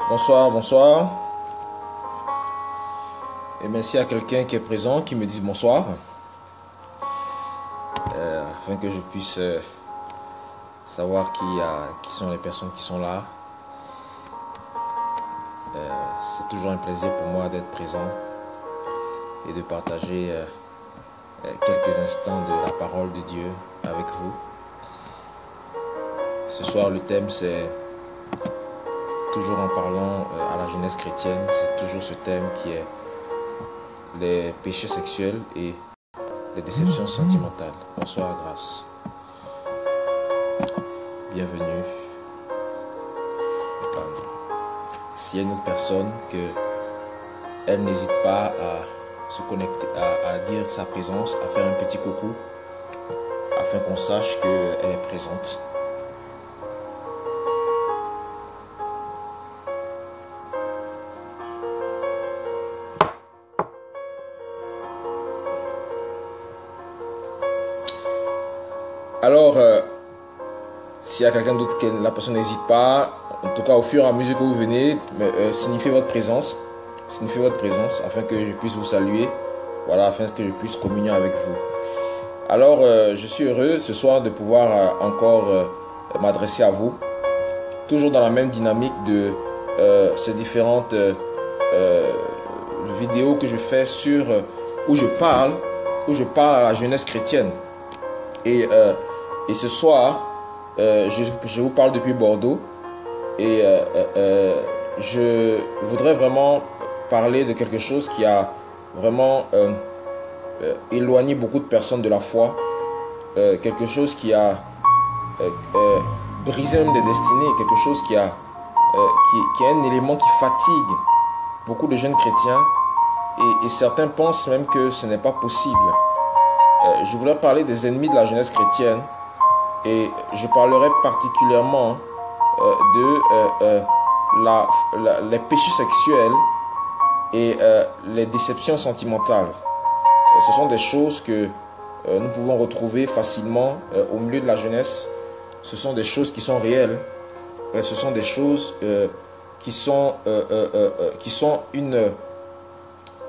Bonsoir, bonsoir. Et merci à quelqu'un qui est présent, qui me dise bonsoir. Afin que je puisse savoir qui sont les personnes qui sont là. C'est toujours un plaisir pour moi d'être présent et de partager quelques instants de la parole de Dieu avec vous. Ce soir, le thème, c'est toujours en parlant à la jeunesse chrétienne, c'est toujours ce thème qui est les péchés sexuels et les déceptions sentimentales. Bonsoir, grâce. Bienvenue. S'il y a une autre personne, elle n'hésite pas à se connecter, à dire sa présence, à faire un petit coucou, afin qu'on sache qu'elle est présente. Alors, s'il y a quelqu'un d'autre, la personne n'hésite pas. En tout cas, au fur et à mesure que vous venez, signifiez votre présence. Signifiez votre présence afin que je puisse vous saluer. Voilà, afin que je puisse communier avec vous. Alors, je suis heureux ce soir de pouvoir encore m'adresser à vous. Toujours dans la même dynamique de ces différentes vidéos que je fais sur où je parle à la jeunesse chrétienne. Et ce soir, je vous parle depuis Bordeaux et je voudrais vraiment parler de quelque chose qui a vraiment éloigné beaucoup de personnes de la foi, quelque chose qui a brisé même des destinées, quelque chose qui est un élément qui fatigue beaucoup de jeunes chrétiens et certains pensent même que ce n'est pas possible. Je voudrais parler des ennemis de la jeunesse chrétienne et je parlerai particulièrement les péchés sexuels et les déceptions sentimentales. Ce sont des choses que nous pouvons retrouver facilement au milieu de la jeunesse. Ce sont des choses qui sont réelles. Ce sont des choses qui sont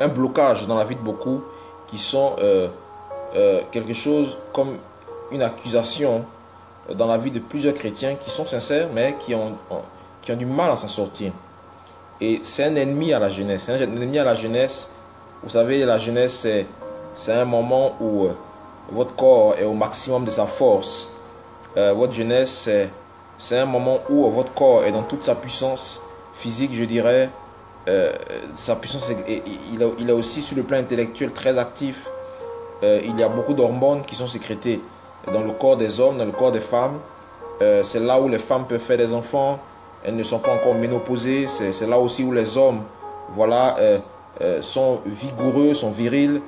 un blocage dans la vie de beaucoup, qui sont quelque chose comme une accusation dans la vie de plusieurs chrétiens qui sont sincères mais qui ont du mal à s'en sortir. Et c'est un ennemi à la jeunesse. C'est un ennemi à la jeunesse. Vous savez, la jeunesse, c'est un moment où votre corps est au maximum de sa force. Votre jeunesse, c'est un moment où votre corps est dans toute sa puissance physique, je dirais. Sa puissance, il est aussi sur le plan intellectuel très actif. Il y a beaucoup d'hormones qui sont sécrétées dans le corps des hommes, dans le corps des femmes. C'est là où les femmes peuvent faire des enfants. Elles ne sont pas encore ménopausées. C'est là aussi où les hommes, voilà, sont vigoureux, sont virils.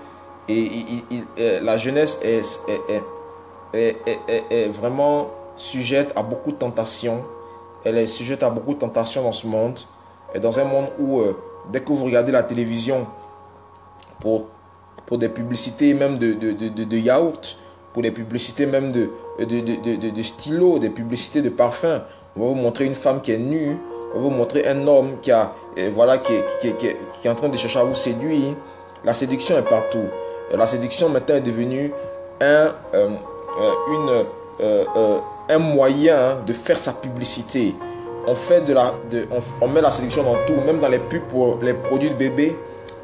Et la jeunesse est vraiment sujette à beaucoup de tentations. Elle est sujette à beaucoup de tentations dans ce monde. Et dans un monde où, dès que vous regardez la télévision, pour des publicités même de yaourt, pour des publicités même de stylos, des publicités de parfums. On va vous montrer une femme qui est nue, on va vous montrer un homme qui est en train de chercher à vous séduire. La séduction est partout. La séduction maintenant est devenue un moyen de faire sa publicité. On met la séduction dans tout, même dans les pubs pour les produits de bébé,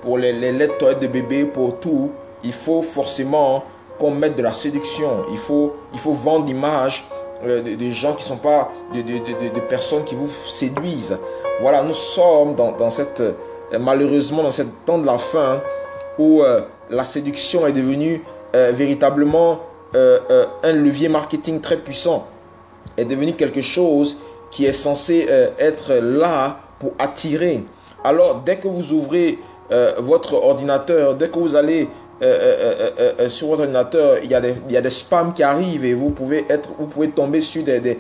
pour les laits de toilette de bébé, pour tout. Il faut forcément qu'on mette de la séduction. Il faut vendre l'image de gens qui ne sont pas de personnes qui vous séduisent. Voilà, nous sommes malheureusement dans ce temps de la fin où la séduction est devenue véritablement un levier marketing très puissant. Est devenu quelque chose qui est censé être là pour attirer. Alors, dès que vous ouvrez votre ordinateur, dès que vous allez sur votre ordinateur, il y a des spams qui arrivent et vous pouvez tomber sur des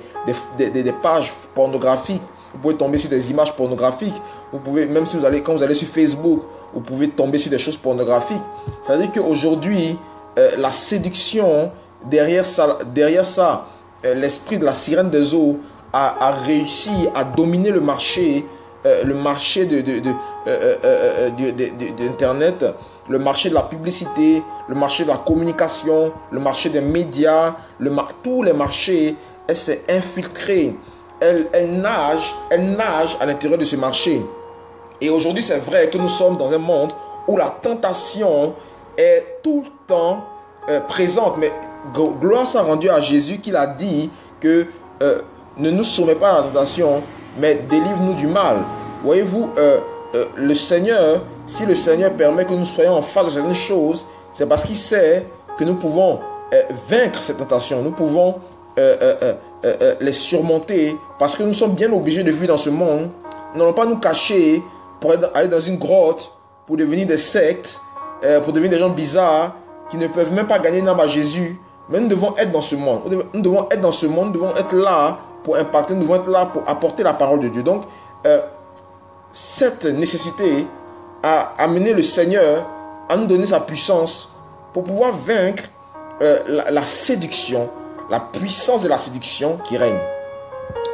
pages pornographiques. Vous pouvez tomber sur des images pornographiques. Vous pouvez, même si quand vous allez sur Facebook, vous pouvez tomber sur des choses pornographiques. Ça veut dire qu'aujourd'hui, la séduction, derrière ça, l'esprit de la sirène des eaux a réussi à dominer le marché le marché d'Internet, le marché de la publicité, le marché de la communication, le marché des médias, tous les marchés, elle s'est infiltrée. Elle nage à l'intérieur de ce marché. Et aujourd'hui, c'est vrai que nous sommes dans un monde où la tentation est tout le temps présente. Mais gloire soit rendue à Jésus qui a dit que ne nous soumets pas à la tentation, mais délivre-nous du mal. Voyez-vous, le Seigneur, si le Seigneur permet que nous soyons en face de certaines choses, c'est parce qu'il sait que nous pouvons vaincre cette tentation. Nous pouvons les surmonter parce que nous sommes bien obligés de vivre dans ce monde. Nous n'allons pas nous cacher pour aller dans une grotte, pour devenir des sectes, pour devenir des gens bizarres qui ne peuvent même pas gagner une âme à Jésus. Mais nous devons être dans ce monde. Nous devons être dans ce monde, nous devons être là pour impacter, nous devons être là pour apporter la parole de Dieu. Donc, cette nécessité a amené le Seigneur à nous donner sa puissance pour pouvoir vaincre la séduction, la puissance de la séduction qui règne.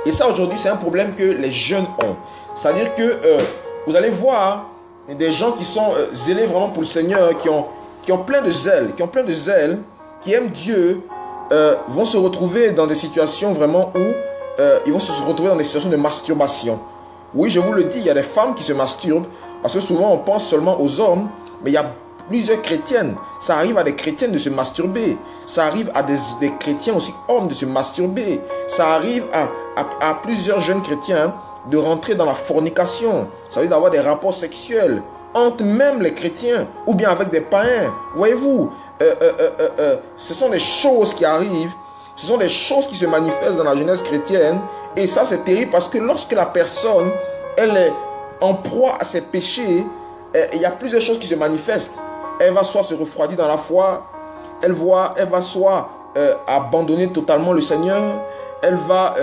Et ça, aujourd'hui, c'est un problème que les jeunes ont. C'est-à-dire que vous allez voir des gens qui sont zélés vraiment pour le Seigneur, qui ont plein de zèle, qui aiment Dieu, vont se retrouver dans des situations vraiment où ils vont se retrouver dans des situations de masturbation. Oui, je vous le dis, il y a des femmes qui se masturbent, parce que souvent on pense seulement aux hommes, mais il y a plusieurs chrétiennes. Ça arrive à des chrétiennes de se masturber. Ça arrive à des chrétiens aussi hommes de se masturber. Ça arrive à plusieurs jeunes chrétiens de rentrer dans la fornication. Ça veut dire d'avoir des rapports sexuels entre même les chrétiens ou bien avec des païens. Voyez-vous, ce sont des choses qui arrivent. Ce sont des choses qui se manifestent dans la jeunesse chrétienne. Et ça, c'est terrible parce que lorsque la personne, elle est en proie à ses péchés, il y a plusieurs choses qui se manifestent. Elle va soit se refroidir dans la foi, elle va soit abandonner totalement le Seigneur, elle va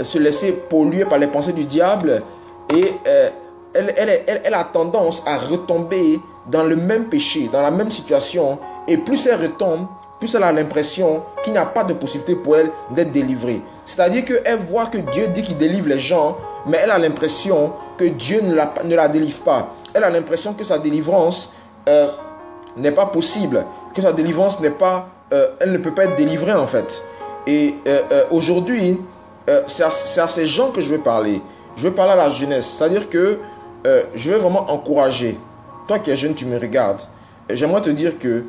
se laisser polluer par les pensées du diable et elle a tendance à retomber dans le même péché, dans la même situation. Et plus elle retombe, plus elle a l'impression qu'il n'y a pas de possibilité pour elle d'être délivrée. C'est-à-dire qu'elle voit que Dieu dit qu'il délivre les gens, mais elle a l'impression que Dieu ne la délivre pas. Elle a l'impression que sa délivrance n'est pas possible, que sa délivrance n'est pas... elle ne peut pas être délivrée en fait. Et aujourd'hui, c'est à ces gens que je veux parler. Je veux parler à la jeunesse. C'est-à-dire que je veux vraiment encourager. Toi qui es jeune, tu me regardes. J'aimerais te dire que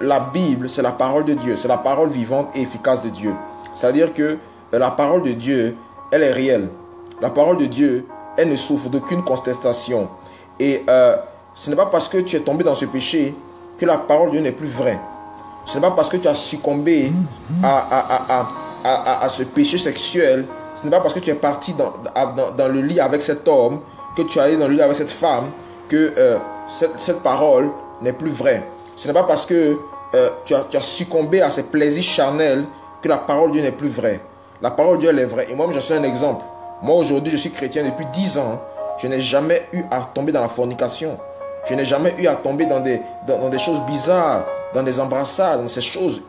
la Bible, c'est la parole de Dieu. C'est la parole vivante et efficace de Dieu. C'est-à-dire que la parole de Dieu, elle est réelle. La parole de Dieu, elle ne souffre d'aucune contestation. Et ce n'est pas parce que tu es tombé dans ce péché que la parole de Dieu n'est plus vraie. Ce n'est pas parce que tu as succombé à ce péché sexuel, ce n'est pas parce que tu es parti dans le lit avec cet homme, que tu es allé dans le lit avec cette femme, que cette parole n'est plus vraie. Ce n'est pas parce que tu as succombé à ces plaisirs charnels que la parole de Dieu n'est plus vraie. La parole de Dieu, elle est vraie. Et moi, je suis un exemple. Moi, aujourd'hui, je suis chrétien depuis 10 ans. Je n'ai jamais eu à tomber dans la fornication. Je n'ai jamais eu à tomber dans des choses bizarres, dans des embrassades, dans ces choses,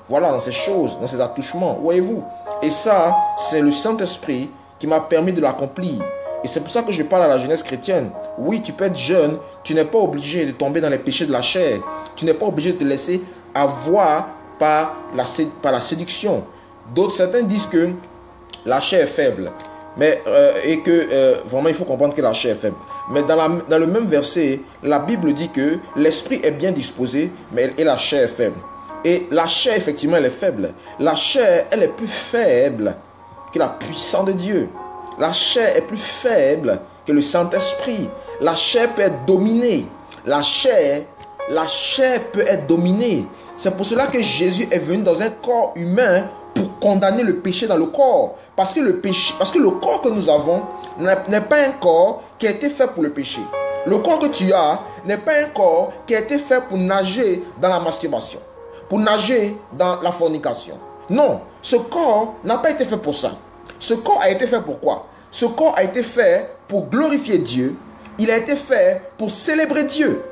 dans ces choses, dans ces attouchements. Voyez-vous? Et ça, c'est le Saint-Esprit qui m'a permis de l'accomplir. Et c'est pour ça que je parle à la jeunesse chrétienne. Oui, tu peux être jeune, tu n'es pas obligé de tomber dans les péchés de la chair. Tu n'es pas obligé de te laisser avoir par la séduction. Certains disent que la chair est faible. Et que vraiment il faut comprendre que la chair est faible. Mais dans le même verset, la Bible dit que l'esprit est bien disposé, mais la chair est faible. Et la chair, effectivement, elle est faible. La chair, elle est plus faible que la puissance de Dieu. La chair est plus faible que le Saint-Esprit. La chair peut être dominée. La chair peut être dominée. C'est pour cela que Jésus est venu dans un corps humain pour condamner le péché dans le corps. Parce que le corps que nous avons n'est pas un corps qui a été fait pour le péché. Le corps que tu as n'est pas un corps qui a été fait pour nager dans la masturbation, pour nager dans la fornication. Non, ce corps n'a pas été fait pour ça. Ce corps a été fait pour quoi? Ce corps a été fait pour glorifier Dieu. Il a été fait pour célébrer Dieu.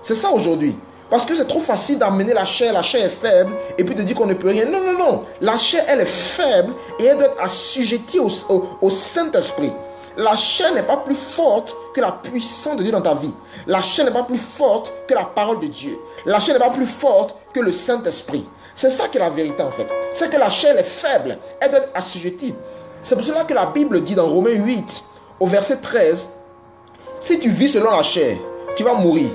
C'est ça aujourd'hui. Parce que c'est trop facile d'amener la chair est faible, et puis de dire qu'on ne peut rien. Non, non, non. La chair, elle est faible, et elle doit être assujettie au Saint-Esprit. La chair n'est pas plus forte que la puissance de Dieu dans ta vie. La chair n'est pas plus forte que la parole de Dieu. La chair n'est pas plus forte que le Saint-Esprit. C'est ça qui est la vérité en fait. C'est que la chair est faible, elle doit être assujettie. C'est pour cela que la Bible dit dans Romains 8, au verset 13, si tu vis selon la chair, tu vas mourir.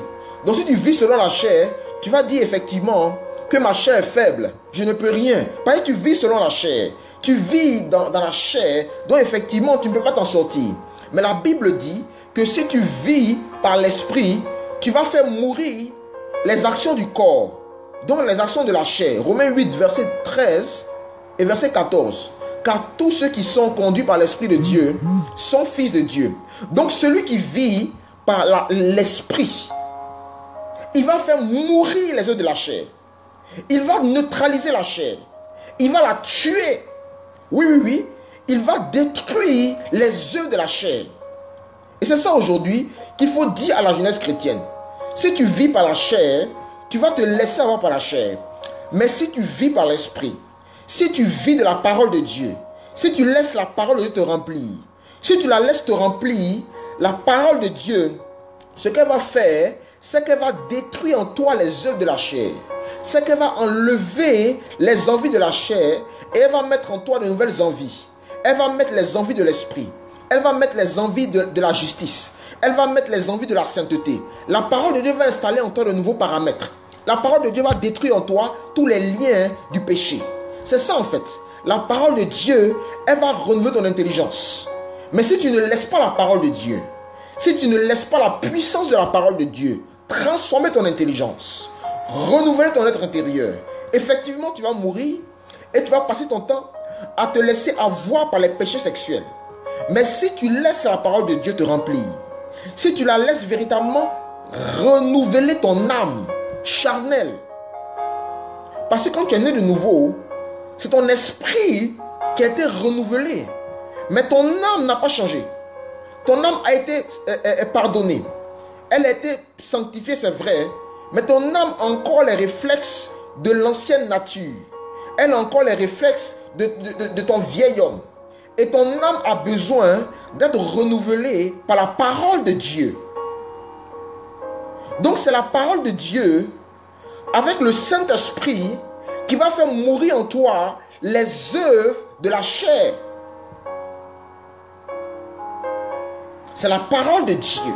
Donc si tu vis selon la chair, tu vas dire effectivement que ma chair est faible, je ne peux rien. Parce que tu vis selon la chair. Tu vis dans la chair, donc effectivement tu ne peux pas t'en sortir. Mais la Bible dit que si tu vis par l'esprit, tu vas faire mourir les actions du corps, donc les actions de la chair. Romains 8, verset 13 et verset 14. Car tous ceux qui sont conduits par l'Esprit de Dieu sont fils de Dieu. Donc celui qui vit par l'Esprit, il va faire mourir les œuvres de la chair. Il va neutraliser la chair. Il va la tuer. Oui, oui, oui. Il va détruire les œuvres de la chair. Et c'est ça aujourd'hui qu'il faut dire à la jeunesse chrétienne. Si tu vis par la chair, tu vas te laisser avoir par la chair. Mais si tu vis par l'Esprit, si tu vis de la parole de Dieu, si tu laisses la parole de Dieu te remplir, si tu la laisses te remplir, la parole de Dieu, ce qu'elle va faire, c'est qu'elle va détruire en toi les œuvres de la chair. C'est qu'elle va enlever les envies de la chair et elle va mettre en toi de nouvelles envies. Elle va mettre les envies de l'esprit. Elle va mettre les envies de la justice. Elle va mettre les envies de la sainteté. La parole de Dieu va installer en toi de nouveaux paramètres. La parole de Dieu va détruire en toi tous les liens du péché. C'est ça en fait. La parole de Dieu, elle va renouveler ton intelligence. Mais si tu ne laisses pas la parole de Dieu, si tu ne laisses pas la puissance de la parole de Dieu transformer ton intelligence, renouveler ton être intérieur, effectivement tu vas mourir et tu vas passer ton temps à te laisser avoir par les péchés sexuels. Mais si tu laisses la parole de Dieu te remplir, si tu la laisses véritablement renouveler ton âme charnelle, parce que quand tu es né de nouveau, c'est ton esprit qui a été renouvelé, mais ton âme n'a pas changé. Ton âme a été pardonnée, elle a été sanctifiée, c'est vrai, mais ton âme a encore les réflexes de l'ancienne nature. Elle a encore les réflexes de ton vieil homme. Et ton âme a besoin d'être renouvelée par la parole de Dieu. Donc c'est la parole de Dieu avec le Saint-Esprit qui va faire mourir en toi les œuvres de la chair. C'est la parole de Dieu.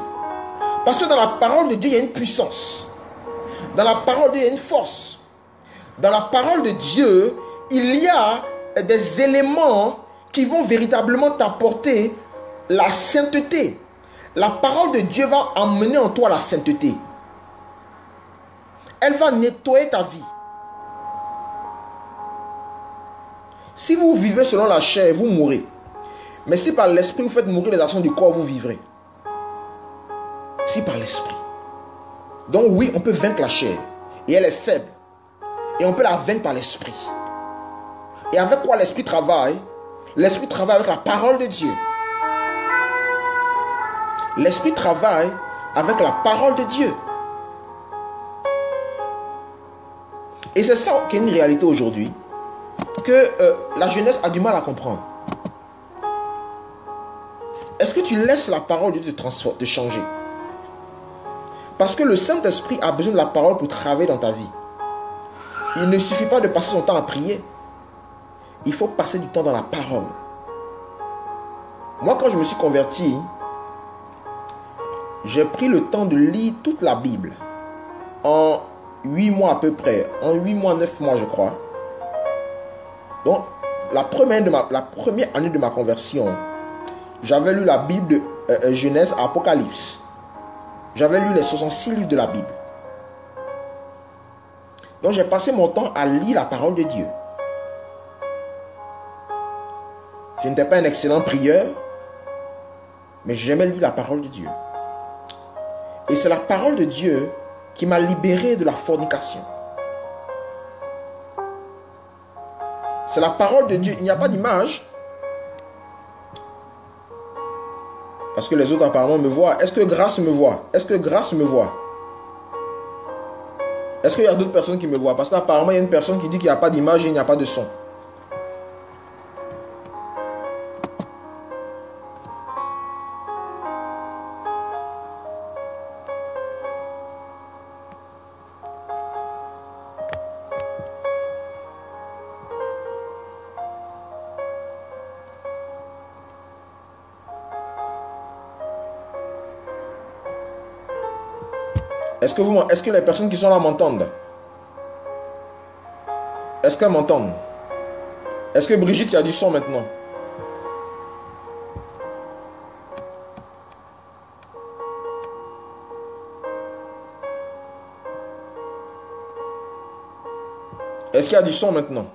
Parce que dans la parole de Dieu, il y a une puissance. Dans la parole de Dieu, il y a une force. Dans la parole de Dieu, il y a des éléments qui vont véritablement t'apporter la sainteté. La parole de Dieu va emmener en toi la sainteté. Elle va nettoyer ta vie. Si vous vivez selon la chair, vous mourrez. Mais si par l'esprit vous faites mourir les actions du corps, vous vivrez. Si par l'esprit. Donc oui, on peut vaincre la chair. Et elle est faible. Et on peut la vaincre par l'esprit. Et avec quoi l'esprit travaille? L'esprit travaille avec la parole de Dieu. L'esprit travaille avec la parole de Dieu. Et c'est ça qui est une réalité aujourd'hui, que la jeunesse a du mal à comprendre. Est-ce que tu laisses la parole de Dieu te changer? Parce que le Saint-Esprit a besoin de la parole pour travailler dans ta vie. Il ne suffit pas de passer son temps à prier. Il faut passer du temps dans la parole. Moi, quand je me suis converti, j'ai pris le temps de lire toute la Bible en 8 mois à peu près. En 8 mois, 9 mois, je crois. Donc, la première année de ma conversion, j'avais lu la Bible de Genèse à Apocalypse. J'avais lu les 66 livres de la Bible. Donc, j'ai passé mon temps à lire la parole de Dieu. Je n'étais pas un excellent prieur, mais j'aimais lire la parole de Dieu. Et c'est la parole de Dieu qui m'a libéré de la fornication. C'est la parole de Dieu. Il n'y a pas d'image. Parce que les autres apparemment me voient. Est-ce que grâce me voit? Est-ce que grâce me voit? Est-ce qu'il y a d'autres personnes qui me voient? Parce qu'apparemment, il y a une personne qui dit qu'il n'y a pas d'image et il n'y a pas de son. Est-ce que les personnes qui sont là m'entendent? Est-ce qu'elles m'entendent? Est-ce que Brigitte, il y a du son maintenant? Est-ce qu'il y a du son maintenant?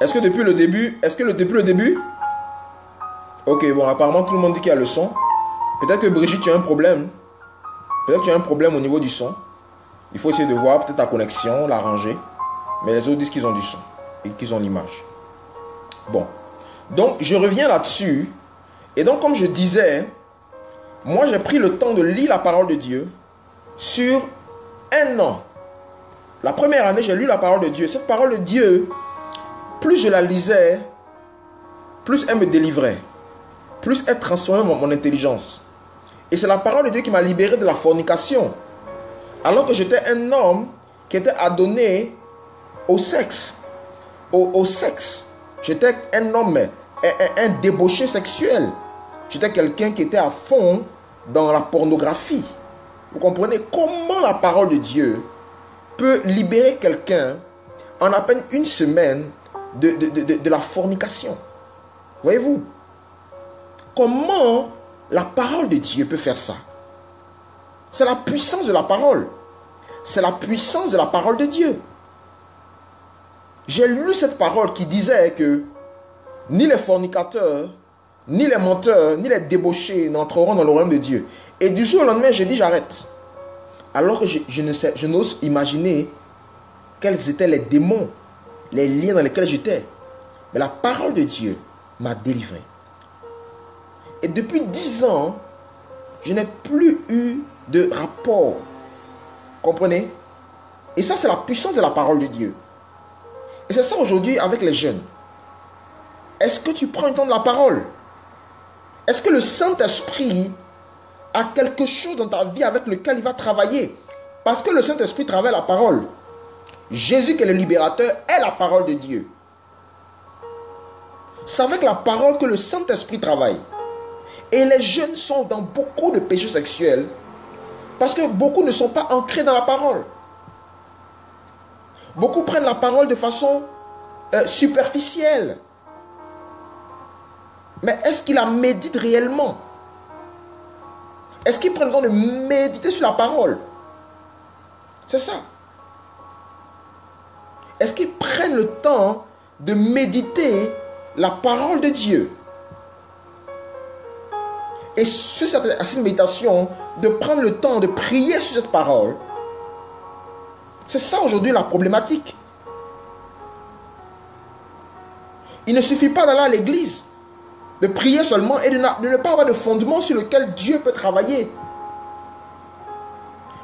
Est-ce que depuis le début? Ok, bon, apparemment tout le monde dit qu'il y a le son. Peut-être que Brigitte, tu as un problème. Peut-être que tu as un problème au niveau du son. Il faut essayer de voir peut-être ta connexion, l'arranger. Mais les autres disent qu'ils ont du son et qu'ils ont l'image. Bon. Donc, je reviens là-dessus. Et donc, comme je disais, moi, j'ai pris le temps de lire la parole de Dieu sur un an. La première année, j'ai lu la parole de Dieu. Cette parole de Dieu, plus je la lisais, plus elle me délivrait. Plus elle transformait mon intelligence. Et c'est la parole de Dieu qui m'a libéré de la fornication. Alors que j'étais un homme qui était adonné au sexe. Au sexe. J'étais un homme, un débauché sexuel. J'étais quelqu'un qui était à fond dans la pornographie. Vous comprenez comment la parole de Dieu peut libérer quelqu'un en à peine une semaine de la fornication. Voyez-vous? Comment la parole de Dieu peut faire ça? C'est la puissance de la parole. C'est la puissance de la parole de Dieu. J'ai lu cette parole qui disait que ni les fornicateurs, ni les menteurs, ni les débauchés n'entreront dans le royaume de Dieu. Et du jour au lendemain, j'ai dit j'arrête. Alors que je n'ose imaginer quels étaient les démons, les liens dans lesquels j'étais. Mais la parole de Dieu m'a délivré. Et depuis 10 ans, je n'ai plus eu de rapport. Comprenez? Et ça, c'est la puissance de la parole de Dieu. Et c'est ça aujourd'hui avec les jeunes. Est-ce que tu prends le temps de la parole? Est-ce que le Saint-Esprit a quelque chose dans ta vie avec lequel il va travailler? Parce que le Saint-Esprit travaille la parole. Jésus qui est le libérateur est la parole de Dieu. C'est avec la parole que le Saint-Esprit travaille. Et les jeunes sont dans beaucoup de péchés sexuels parce que beaucoup ne sont pas ancrés dans la parole. Beaucoup prennent la parole de façon superficielle. Mais est-ce qu'ils la méditent réellement? Est-ce qu'ils prennent le temps de méditer sur la parole? C'est ça. Est-ce qu'ils prennent le temps de méditer la parole de Dieu? Et sur cette méditation, de prendre le temps de prier sur cette parole. C'est ça aujourd'hui la problématique. Il ne suffit pas d'aller à l'église, de prier seulement et de ne pas avoir de fondement sur lequel Dieu peut travailler.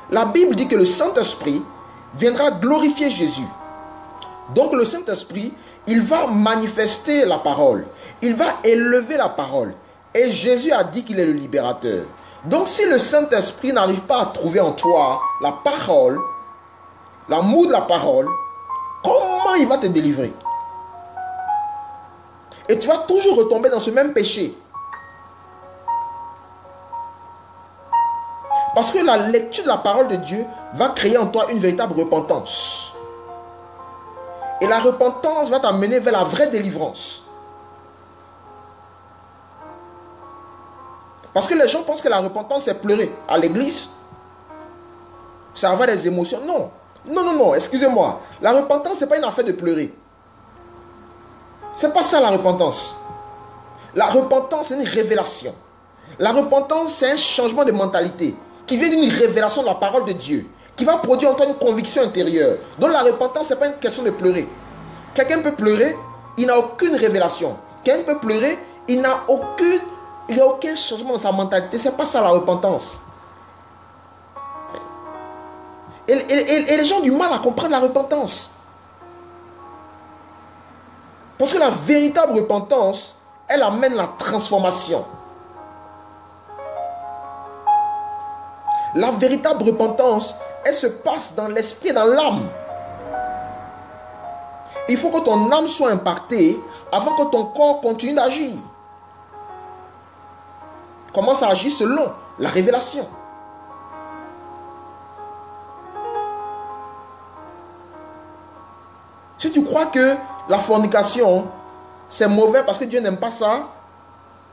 La Bible dit que le Saint-Esprit viendra glorifier Jésus. Donc le Saint-Esprit, il va manifester la parole. Il va élever la parole. Et Jésus a dit qu'il est le libérateur. Donc si le Saint-Esprit n'arrive pas à trouver en toi la parole, l'amour de la parole, comment il va te délivrer? Et tu vas toujours retomber dans ce même péché. Parce que la lecture de la parole de Dieu va créer en toi une véritable repentance. Et la repentance va t'amener vers la vraie délivrance. Parce que les gens pensent que la repentance c'est pleurer à l'église. C'est avoir des émotions. Non. Non, excusez-moi. La repentance c'est pas une affaire de pleurer. C'est pas ça la repentance. La repentance c'est une révélation. La repentance c'est un changement de mentalité qui vient d'une révélation de la parole de Dieu, qui va produire en toi une conviction intérieure. Donc la repentance, ce n'est pas une question de pleurer. Quelqu'un peut pleurer, il n'a aucune révélation. Quelqu'un peut pleurer, il n'y a aucun changement dans sa mentalité. Ce n'est pas ça la repentance. Et les gens ont du mal à comprendre la repentance. Parce que la véritable repentance, elle amène la transformation. La véritable repentance, elle se passe dans l'esprit et dans l'âme. Il faut que ton âme soit impactée avant que ton corps continue d'agir. Comment ça agit selon la révélation. Si tu crois que la fornication, c'est mauvais parce que Dieu n'aime pas ça,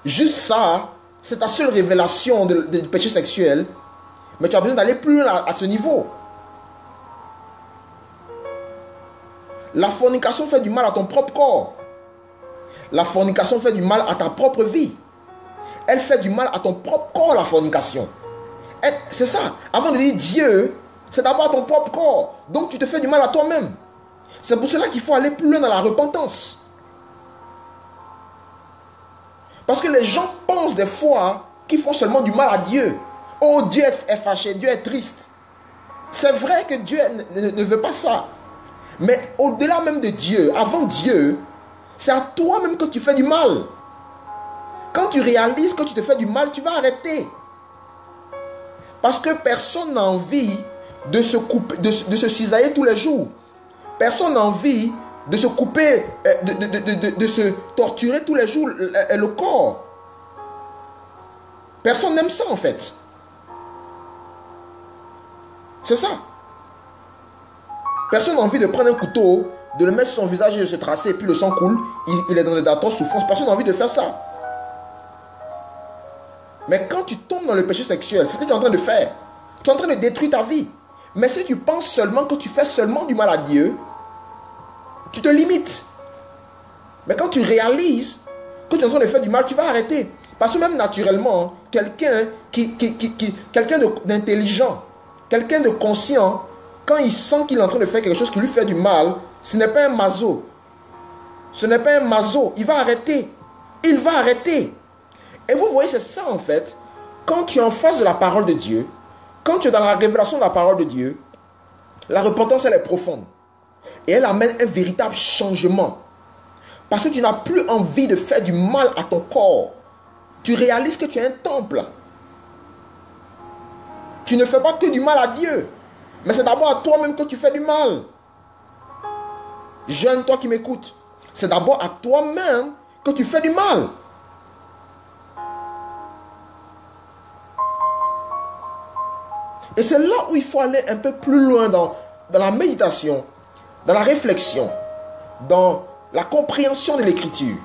juste ça, c'est ta seule révélation du péché sexuel, mais tu as besoin d'aller plus loin à ce niveau. La fornication fait du mal à ton propre corps. La fornication fait du mal à ta propre vie. Elle fait du mal à ton propre corps, la fornication. C'est ça. Avant de dire Dieu, c'est d'abord ton propre corps. Donc tu te fais du mal à toi-même. C'est pour cela qu'il faut aller plus loin dans la repentance. Parce que les gens pensent des fois qu'ils font seulement du mal à Dieu. Oh, Dieu est fâché, Dieu est triste. C'est vrai que Dieu ne veut pas ça. Mais au-delà même de Dieu, avant Dieu, c'est à toi-même que tu fais du mal. Quand tu réalises que tu te fais du mal, tu vas arrêter. Parce que personne n'a envie de se couper, de se cisailler tous les jours. Personne n'a envie de se couper, de se torturer tous les jours le corps. Personne n'aime ça en fait. C'est ça. Personne n'a envie de prendre un couteau, de le mettre sur son visage et de se tracer et puis le sang coule. Il est dans d'atroces souffrances. Personne n'a envie de faire ça. Mais quand tu tombes dans le péché sexuel, c'est ce que tu es en train de faire. Tu es en train de détruire ta vie. Mais si tu penses seulement que tu fais seulement du mal à Dieu, tu te limites. Mais quand tu réalises que tu es en train de faire du mal, tu vas arrêter. Parce que même naturellement, quelqu'un d'intelligent, quelqu'un de conscient, quand il sent qu'il est en train de faire quelque chose qui lui fait du mal, ce n'est pas un maso. Ce n'est pas un maso. Il va arrêter. Il va arrêter. Et vous voyez, c'est ça en fait. Quand tu es en face de la parole de Dieu, quand tu es dans la révélation de la parole de Dieu, la repentance, elle est profonde. Et elle amène un véritable changement. Parce que tu n'as plus envie de faire du mal à ton corps. Tu réalises que tu es un temple. Tu ne fais pas que du mal à Dieu. Mais c'est d'abord à toi-même que tu fais du mal. Jeune, toi qui m'écoutes. C'est d'abord à toi-même que tu fais du mal. Et c'est là où il faut aller un peu plus loin dans la méditation, dans la réflexion, dans la compréhension de l'écriture.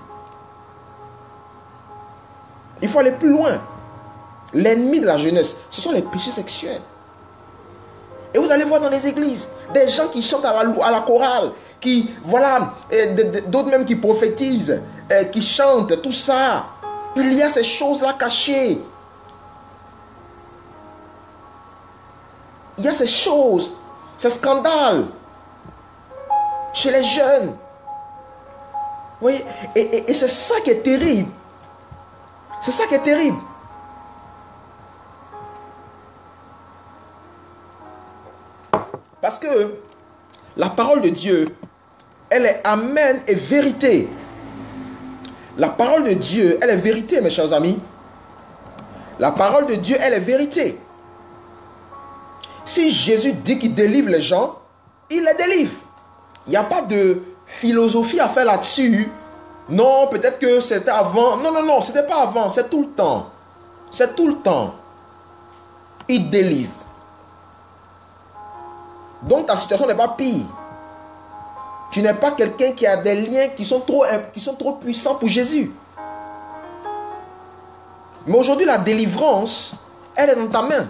Il faut aller plus loin. L'ennemi de la jeunesse, ce sont les péchés sexuels. Et vous allez voir dans les églises, des gens qui chantent à la chorale, qui, voilà, d'autres même qui prophétisent, qui chantent, tout ça. Il y a ces choses-là cachées. Il y a ces choses, ces scandales chez les jeunes. Vous voyez, et c'est ça qui est terrible. C'est ça qui est terrible. Parce que la parole de Dieu, elle est amen et vérité. La parole de Dieu, elle est vérité, mes chers amis. La parole de Dieu, elle est vérité. Si Jésus dit qu'il délivre les gens, il les délivre. Il n'y a pas de philosophie à faire là-dessus. Non, peut-être que c'était avant. Non, non, non, ce n'était pas avant, c'est tout le temps. C'est tout le temps. Il délivre. Donc ta situation n'est pas pire. Tu n'es pas quelqu'un qui a des liens qui sont trop puissants pour Jésus. Mais aujourd'hui, la délivrance, elle est dans ta main.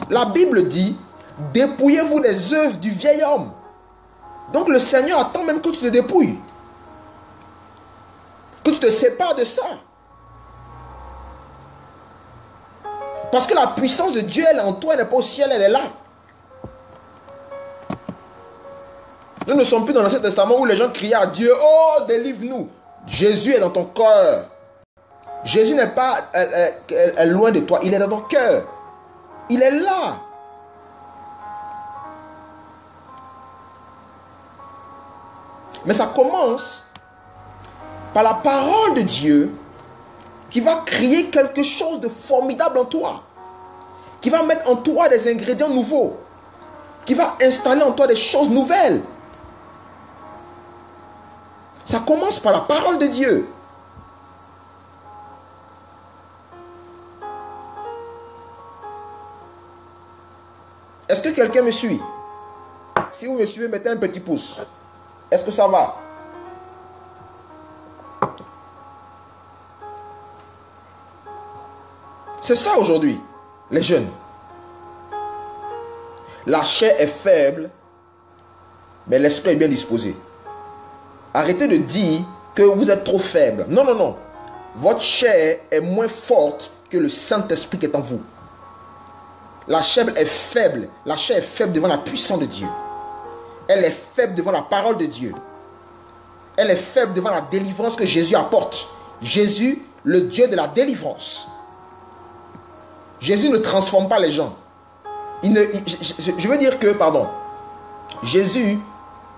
La Bible dit, dépouillez-vous des œuvres du vieil homme. Donc le Seigneur attend même que tu te dépouilles. Que tu te sépares de ça. Parce que la puissance de Dieu, elle est en toi, elle n'est pas au ciel, elle est là. Nous ne sommes plus dans l'Ancien Testament où les gens criaient à Dieu, oh, délivre-nous. Jésus est dans ton cœur. Jésus n'est pas loin de toi, il est dans ton cœur. Il est là. Mais ça commence par la parole de Dieu qui va créer quelque chose de formidable en toi, qui va mettre en toi des ingrédients nouveaux, qui va installer en toi des choses nouvelles. Ça commence par la parole de Dieu. Est-ce que quelqu'un me suit? Si vous me suivez, mettez un petit pouce. Est-ce que ça va? C'est ça aujourd'hui, les jeunes. La chair est faible, mais l'esprit est bien disposé. Arrêtez de dire que vous êtes trop faible. Non, non, non. Votre chair est moins forte que le Saint-Esprit qui est en vous. La chair est faible. La chair est faible devant la puissance de Dieu. Elle est faible devant la parole de Dieu. Elle est faible devant la délivrance que Jésus apporte. Jésus, le Dieu de la délivrance. Jésus ne transforme pas les gens. Je veux dire que, pardon, Jésus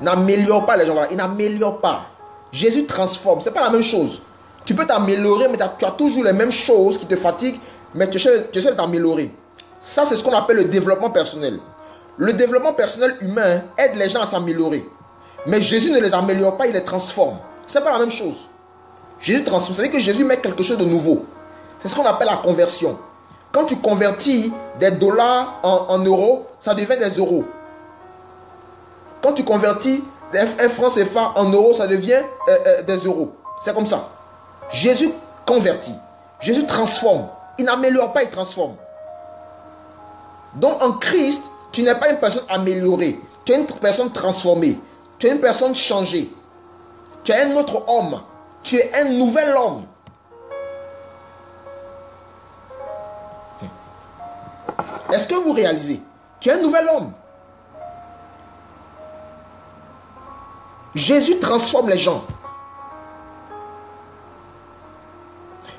n'améliore pas les gens. Voilà, il n'améliore pas. Jésus transforme. Ce n'est pas la même chose. Tu peux t'améliorer, mais tu as toujours les mêmes choses qui te fatiguent, mais tu essaies de t'améliorer. Ça, c'est ce qu'on appelle le développement personnel. Le développement personnel humain aide les gens à s'améliorer. Mais Jésus ne les améliore pas, il les transforme. Ce n'est pas la même chose. Jésus transforme. C'est-à-dire que Jésus met quelque chose de nouveau. C'est ce qu'on appelle la conversion. Quand tu convertis des dollars en euros, ça devient des euros. Quand tu convertis un franc CFA en euros, ça devient des euros. C'est comme ça. Jésus convertit. Jésus transforme. Il n'améliore pas, il transforme. Donc en Christ, tu n'es pas une personne améliorée. Tu es une personne transformée. Tu es une personne changée. Tu es un autre homme. Tu es un nouvel homme. Est-ce que vous réalisez? Tu es un nouvel homme. Jésus transforme les gens.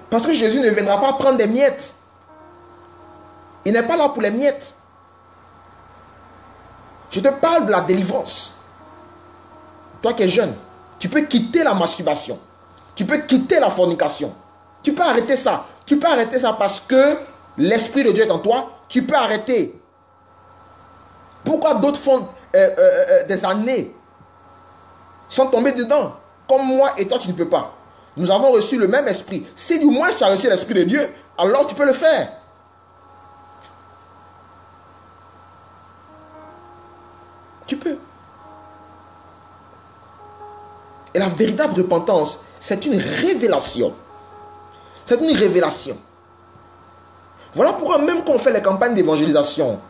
Parce que Jésus ne viendra pas prendre des miettes. Il n'est pas là pour les miettes. Je te parle de la délivrance. Toi qui es jeune, tu peux quitter la masturbation. Tu peux quitter la fornication. Tu peux arrêter ça. Tu peux arrêter ça parce que l'Esprit de Dieu est en toi. Tu peux arrêter. Pourquoi d'autres font des années, sont tombés dedans? Comme moi et toi, tu ne peux pas. Nous avons reçu le même esprit. Si du moins tu as reçu l'Esprit de Dieu, alors tu peux le faire. Tu peux. Et la véritable repentance, c'est une révélation. C'est une révélation. Voilà pourquoi même quand on fait les campagnes d'évangélisation,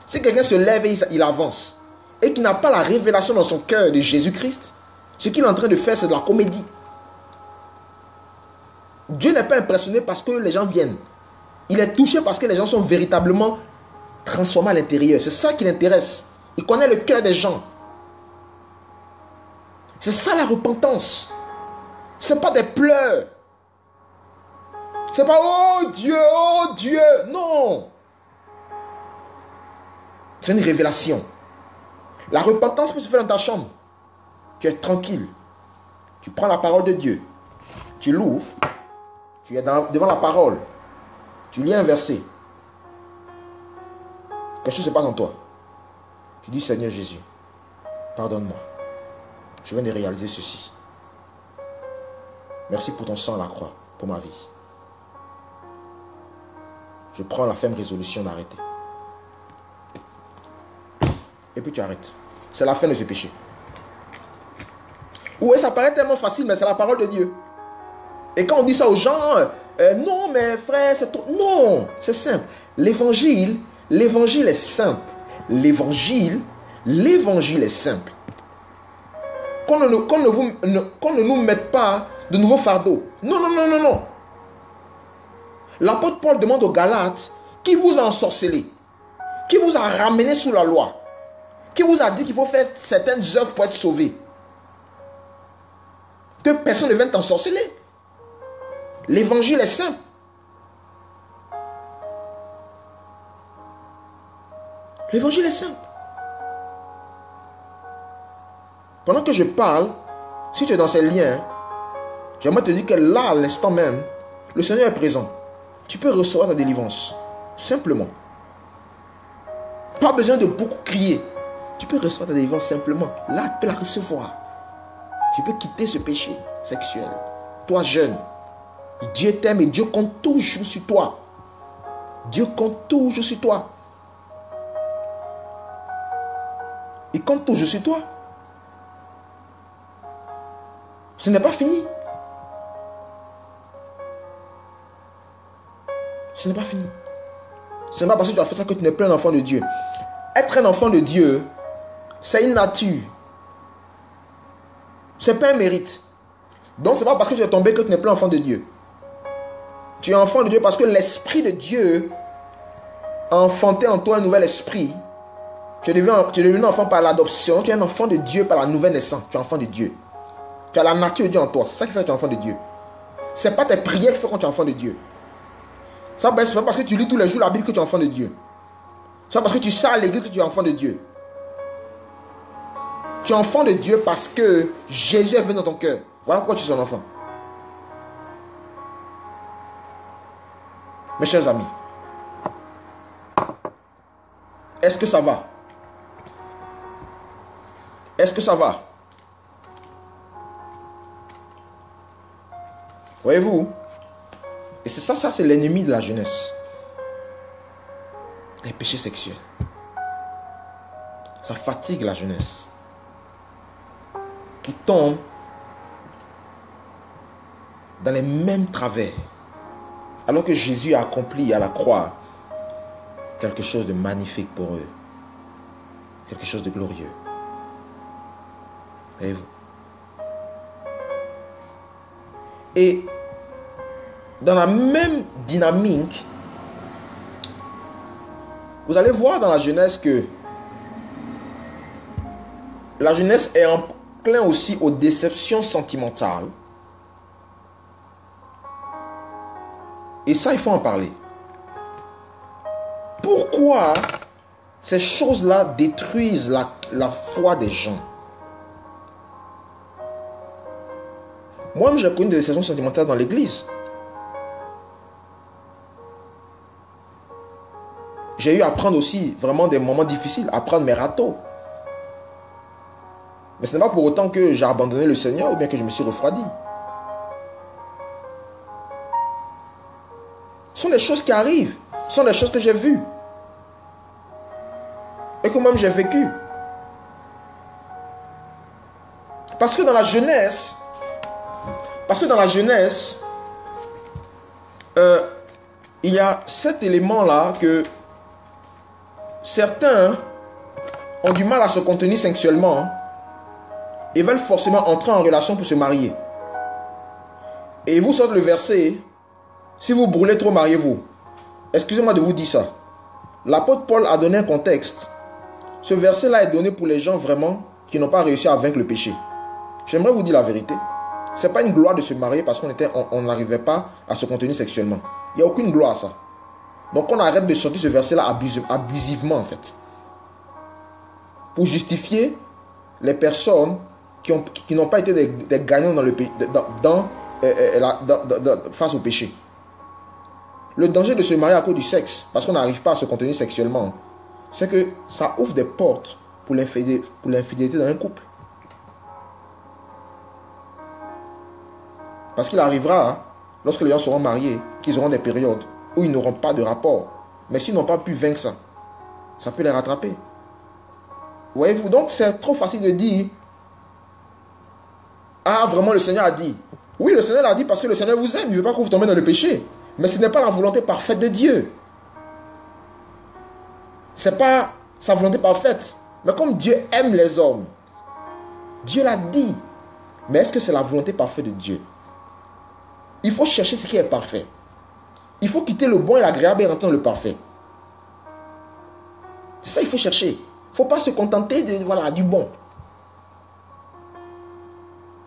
si quelqu'un se lève et il avance, et qu'il n'a pas la révélation dans son cœur de Jésus-Christ, ce qu'il est en train de faire, c'est de la comédie. Dieu n'est pas impressionné parce que les gens viennent. Il est touché parce que les gens sont véritablement transformés à l'intérieur. C'est ça qui l'intéresse. Il connaît le cœur des gens. C'est ça la repentance. Ce n'est pas des pleurs. Ce n'est pas oh Dieu, non. C'est une révélation. La repentance peut se faire dans ta chambre. Tu es tranquille. Tu prends la parole de Dieu. Tu l'ouvres. Tu es devant la parole. Tu lis un verset. Quelque chose se passe en toi. Tu dis Seigneur Jésus, pardonne-moi. Je viens de réaliser ceci. Merci pour ton sang à la croix, pour ma vie. Je prends la ferme résolution d'arrêter. Et puis tu arrêtes. C'est la fin de ce péché. Oui, ça paraît tellement facile, mais c'est la parole de Dieu. Et quand on dit ça aux gens, non, mais frère, c'est trop... Non, c'est simple. L'évangile est simple. L'évangile est simple. Qu'on ne nous mette pas de nouveaux fardeaux. Non, non, non, non, non. L'apôtre Paul demande aux Galates, qui vous a ensorcelé, qui vous a ramené sous la loi, Qui vous a dit qu'il faut faire certaines œuvres pour être sauvé? Que personne ne vienne t'ensorceler. L'évangile est simple. L'évangile est simple. Pendant que je parle, si tu es dans ces liens, j'aimerais te dire que là, à l'instant même, le Seigneur est présent. Tu peux recevoir ta délivrance. Simplement. Pas besoin de beaucoup crier. Tu peux recevoir ta délivrance simplement. Là, tu peux la recevoir. Tu peux quitter ce péché sexuel. Toi, jeune, Dieu t'aime et Dieu compte toujours sur toi. Dieu compte toujours sur toi. Il compte toujours sur toi. Ce n'est pas fini. Ce n'est pas fini. Ce n'est pas parce que tu as fait ça que tu n'es plus un enfant de Dieu. Être un enfant de Dieu, c'est une nature. Ce n'est pas un mérite. Donc, ce n'est pas parce que tu es tombé que tu n'es plus enfant de Dieu. Tu es enfant de Dieu parce que l'Esprit de Dieu a enfanté en toi un nouvel esprit. Tu es devenu enfant par l'adoption. Tu es un enfant de Dieu par la nouvelle naissance. Tu es enfant de Dieu. Tu as la nature de Dieu en toi. C'est ça qui fait que tu es enfant de Dieu. Ce n'est pas tes prières qui font que tu es enfant de Dieu. Ce n'est pas parce que tu lis tous les jours la Bible que tu es enfant de Dieu. Ce n'est pas parce que tu sors à l'église que tu es enfant de Dieu. Tu es enfant de Dieu parce que Jésus est venu dans ton cœur. Voilà pourquoi tu es son enfant. Mes chers amis, est-ce que ça va? Est-ce que ça va? Voyez-vous? Et c'est ça c'est l'ennemi de la jeunesse. Les péchés sexuels. Ça fatigue la jeunesse. Qui tombe dans les mêmes travers. Alors que Jésus a accompli à la croix quelque chose de magnifique pour eux. Quelque chose de glorieux. Voyez-vous? Et dans la même dynamique, vous allez voir dans la jeunesse que la jeunesse est enclin aussi aux déceptions sentimentales. Et ça, il faut en parler. Pourquoi ces choses-là détruisent la foi des gens? Moi-même, j'ai connu des déceptions sentimentales dans l'église. J'ai eu à prendre aussi vraiment des moments difficiles, à prendre mes râteaux. Mais ce n'est pas pour autant que j'ai abandonné le Seigneur ou bien que je me suis refroidi. Ce sont des choses qui arrivent. Ce sont des choses que j'ai vues. Et que moi-même j'ai vécu. Parce que dans la jeunesse, il y a cet élément-là que certains ont du mal à se contenir sexuellement et veulent forcément entrer en relation pour se marier. Et vous sortez le verset, si vous brûlez trop, mariez-vous. Excusez-moi de vous dire ça. L'apôtre Paul a donné un contexte. Ce verset-là est donné pour les gens vraiment qui n'ont pas réussi à vaincre le péché. J'aimerais vous dire la vérité. Ce n'est pas une gloire de se marier parce qu'on n'arrivait pas à se contenir sexuellement. Il n'y a aucune gloire à ça. Donc on arrête de sortir ce verset-là abusivement en fait. Pour justifier les personnes qui n'ont pas été des gagnants face au péché. Le danger de se marier à cause du sexe, parce qu'on n'arrive pas à se contenir sexuellement, c'est que ça ouvre des portes pour l'infidélité dans un couple. Parce qu'il arrivera, lorsque les gens seront mariés, qu'ils auront des périodes où ils n'auront pas de rapport. Mais s'ils n'ont pas pu vaincre ça, ça peut les rattraper. Voyez-vous, donc c'est trop facile de dire, ah vraiment le Seigneur a dit. Oui, le Seigneur l'a dit parce que le Seigneur vous aime, il ne veut pas que vous tombiez dans le péché. Mais ce n'est pas la volonté parfaite de Dieu. Ce n'est pas sa volonté parfaite. Mais comme Dieu aime les hommes, Dieu l'a dit. Mais est-ce que c'est la volonté parfaite de Dieu? Il faut chercher ce qui est parfait. Il faut quitter le bon et l'agréable et rentrer dans le parfait. C'est ça qu'il faut chercher. ne faut pas se contenter de, voilà, du bon.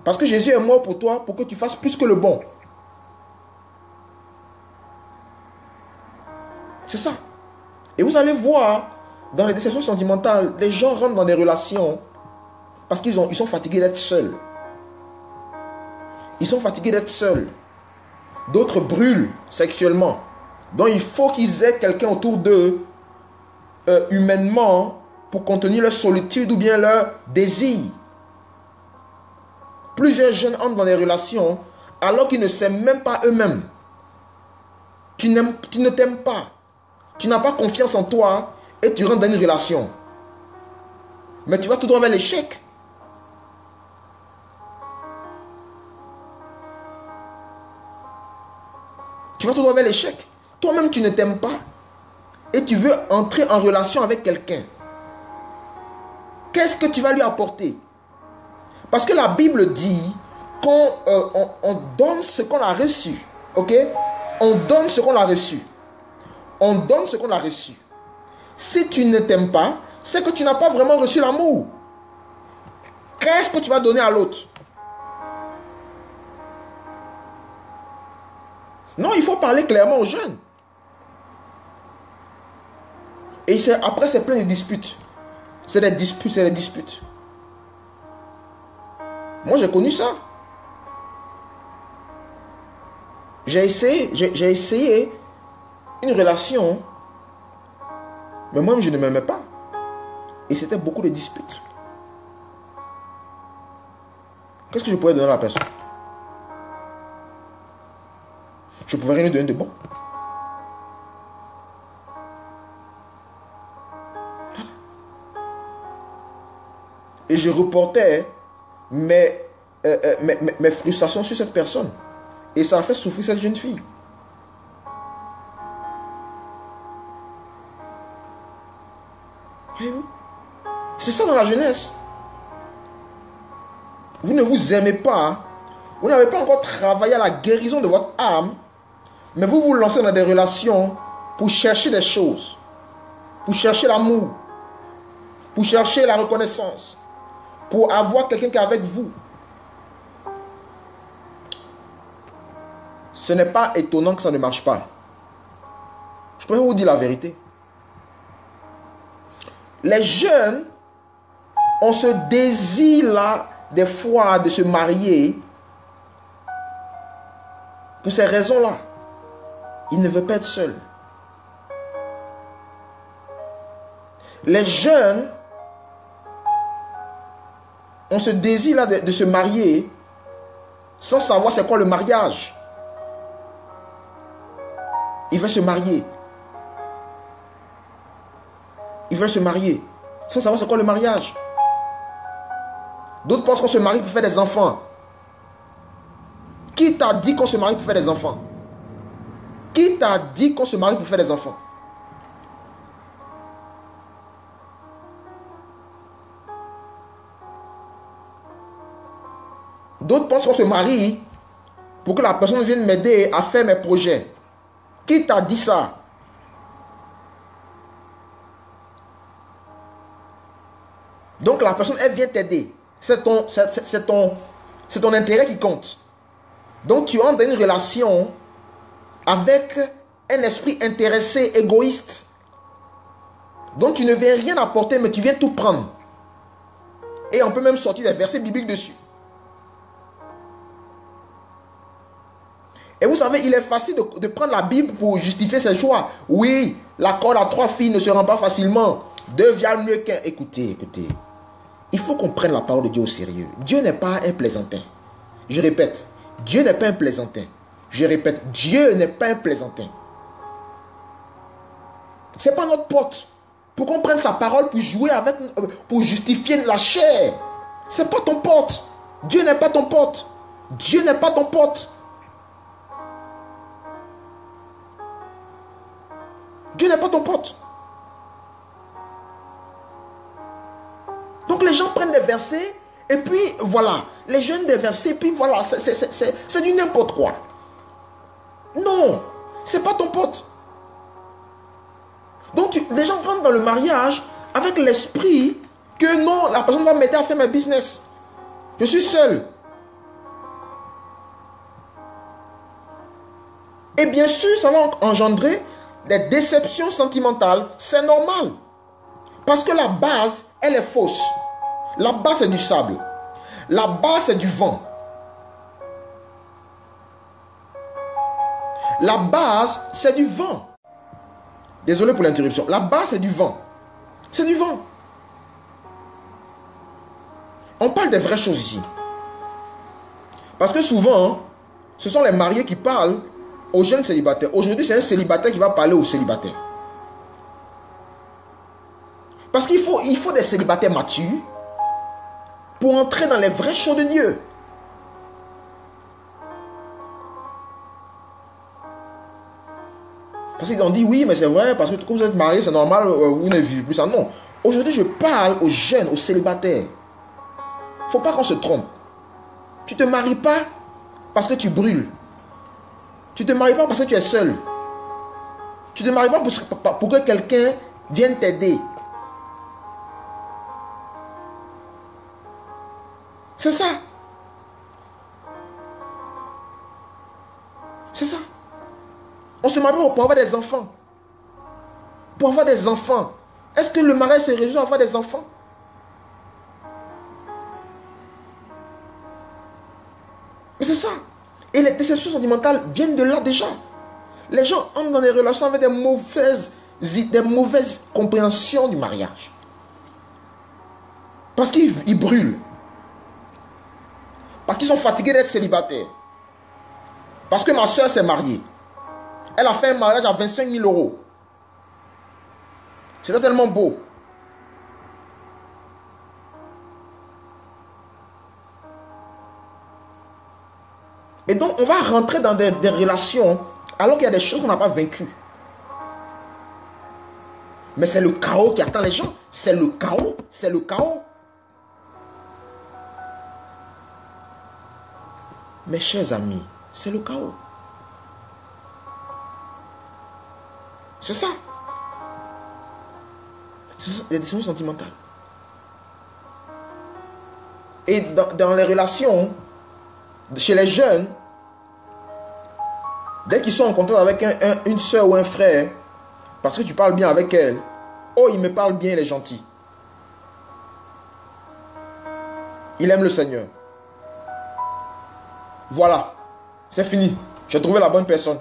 Parce que Jésus est mort pour toi, pour que tu fasses plus que le bon. C'est ça. Et vous allez voir, dans les déceptions sentimentales, les gens rentrent dans des relations parce qu'ils sont fatigués d'être seuls. Ils sont fatigués d'être seuls. D'autres brûlent sexuellement. Donc il faut qu'ils aient quelqu'un autour d'eux, humainement, pour contenir leur solitude ou bien leur désir. Plusieurs jeunes entrent dans des relations alors qu'ils ne s'aiment même pas eux-mêmes. Tu ne t'aimes pas. Tu n'as pas confiance en toi et tu rentres dans une relation. Mais tu vas tout droit vers l'échec. Tu vas tout droit vers l'échec. Toi-même, tu ne t'aimes pas. Et tu veux entrer en relation avec quelqu'un. Qu'est-ce que tu vas lui apporter? Parce que la Bible dit qu'on donne ce qu'on a reçu. Ok? On donne ce qu'on a reçu. On donne ce qu'on a reçu. Si tu ne t'aimes pas, c'est que tu n'as pas vraiment reçu l'amour. Qu'est-ce que tu vas donner à l'autre? Non, il faut parler clairement aux jeunes. Et après, c'est plein de disputes. C'est des disputes, c'est des disputes. Moi, j'ai connu ça. J'ai essayé une relation, mais moi, je ne m'aimais pas. Et c'était beaucoup de disputes. Qu'est-ce que je pouvais donner à la personne? Je pouvais rien lui donner de bon. Et je reportais mes frustrations sur cette personne. Et ça a fait souffrir cette jeune fille. Voyez-vous? C'est ça dans la jeunesse. Vous ne vous aimez pas. Vous n'avez pas encore travaillé à la guérison de votre âme. Mais vous vous lancez dans des relations pour chercher des choses. Pour chercher l'amour. Pour chercher la reconnaissance. Pour avoir quelqu'un qui est avec vous. Ce n'est pas étonnant que ça ne marche pas. Je peux vous dire la vérité. Les jeunes ont ce désir-là, des fois, de se marier. Pour ces raisons-là. Ils ne veulent pas être seuls. Les jeunes ont ce désir-là de se marier sans savoir c'est quoi le mariage. Ils veulent se marier. Ils veulent se marier sans savoir c'est quoi le mariage. D'autres pensent qu'on se marie pour faire des enfants. Qui t'a dit qu'on se marie pour faire des enfants? Qui t'a dit qu'on se marie pour faire des enfants? D'autres pensent qu'on se marie pour que la personne vienne m'aider à faire mes projets. Qui t'a dit ça? Donc la personne, elle vient t'aider. C'est ton intérêt qui compte. Donc tu entres dans une relation avec un esprit intéressé, égoïste. Donc tu ne viens rien apporter, mais tu viens tout prendre. Et on peut même sortir des versets bibliques dessus. Et vous savez, il est facile de prendre la Bible pour justifier ses choix. Oui, la corde à 3 filles ne se rend pas facilement. 2 valent mieux qu'un. Écoutez. Il faut qu'on prenne la parole de Dieu au sérieux. Dieu n'est pas un plaisantin. Je répète, Dieu n'est pas un plaisantin. Je répète, Dieu n'est pas un plaisantin. Ce n'est pas notre pote. Pour qu'on prenne sa parole pour jouer avec, pour justifier la chair. Ce n'est pas ton pote. Dieu n'est pas ton pote. Dieu n'est pas ton pote. Dieu n'est pas ton pote. Donc les gens prennent des versets et puis voilà, les jeunes des versets, puis voilà, c'est du n'importe quoi. Non, c'est pas ton pote. Donc les gens rentrent dans le mariage avec l'esprit que non, la personne va m'aider à faire mes business. Je suis seul. Et bien sûr, ça va engendrer des déceptions sentimentales. C'est normal. Parce que la base, elle est fausse. La base, c'est du sable. La base, c'est du vent. La base, c'est du vent. Désolé pour l'interruption. La base, c'est du vent. C'est du vent. On parle des vraies choses ici. Parce que souvent, ce sont les mariés qui parlent aux jeunes célibataires. Aujourd'hui, c'est un célibataire qui va parler aux célibataires. Parce qu'il faut des célibataires matures pour entrer dans les vraies choses de Dieu. Parce qu'ils ont dit oui, mais c'est vrai, parce que quand vous êtes marié, c'est normal, vous ne vivez plus ça. Non. Aujourd'hui, je parle aux jeunes, aux célibataires. Il ne faut pas qu'on se trompe. Tu ne te maries pas parce que tu brûles. Tu ne te maries pas parce que tu es seul. Tu ne te maries pas pour que quelqu'un vienne t'aider. C'est ça. C'est ça. On se marie pour avoir des enfants. Pour avoir des enfants. Est-ce que le mariage se résout à avoir des enfants? Mais c'est ça. Et les déceptions sentimentales viennent de là déjà. Les gens entrent dans des relations avec des mauvaises compréhensions du mariage. Parce qu'ils brûlent. Parce qu'ils sont fatigués d'être célibataires. Parce que ma soeur s'est mariée. Elle a fait un mariage à 25 000 euros. C'était tellement beau. Et donc, on va rentrer dans des relations alors qu'il y a des choses qu'on n'a pas vaincues. Mais c'est le chaos qui attend les gens. C'est le chaos. C'est le chaos. Mes chers amis, c'est le chaos. C'est ça. C'est des décisions sentimentales. Et dans les relations, chez les jeunes, dès qu'ils sont en contact avec une soeur ou un frère, parce que tu parles bien avec elle, oh, il me parle bien, il est gentil. Il aime le Seigneur. Voilà, c'est fini. J'ai trouvé la bonne personne.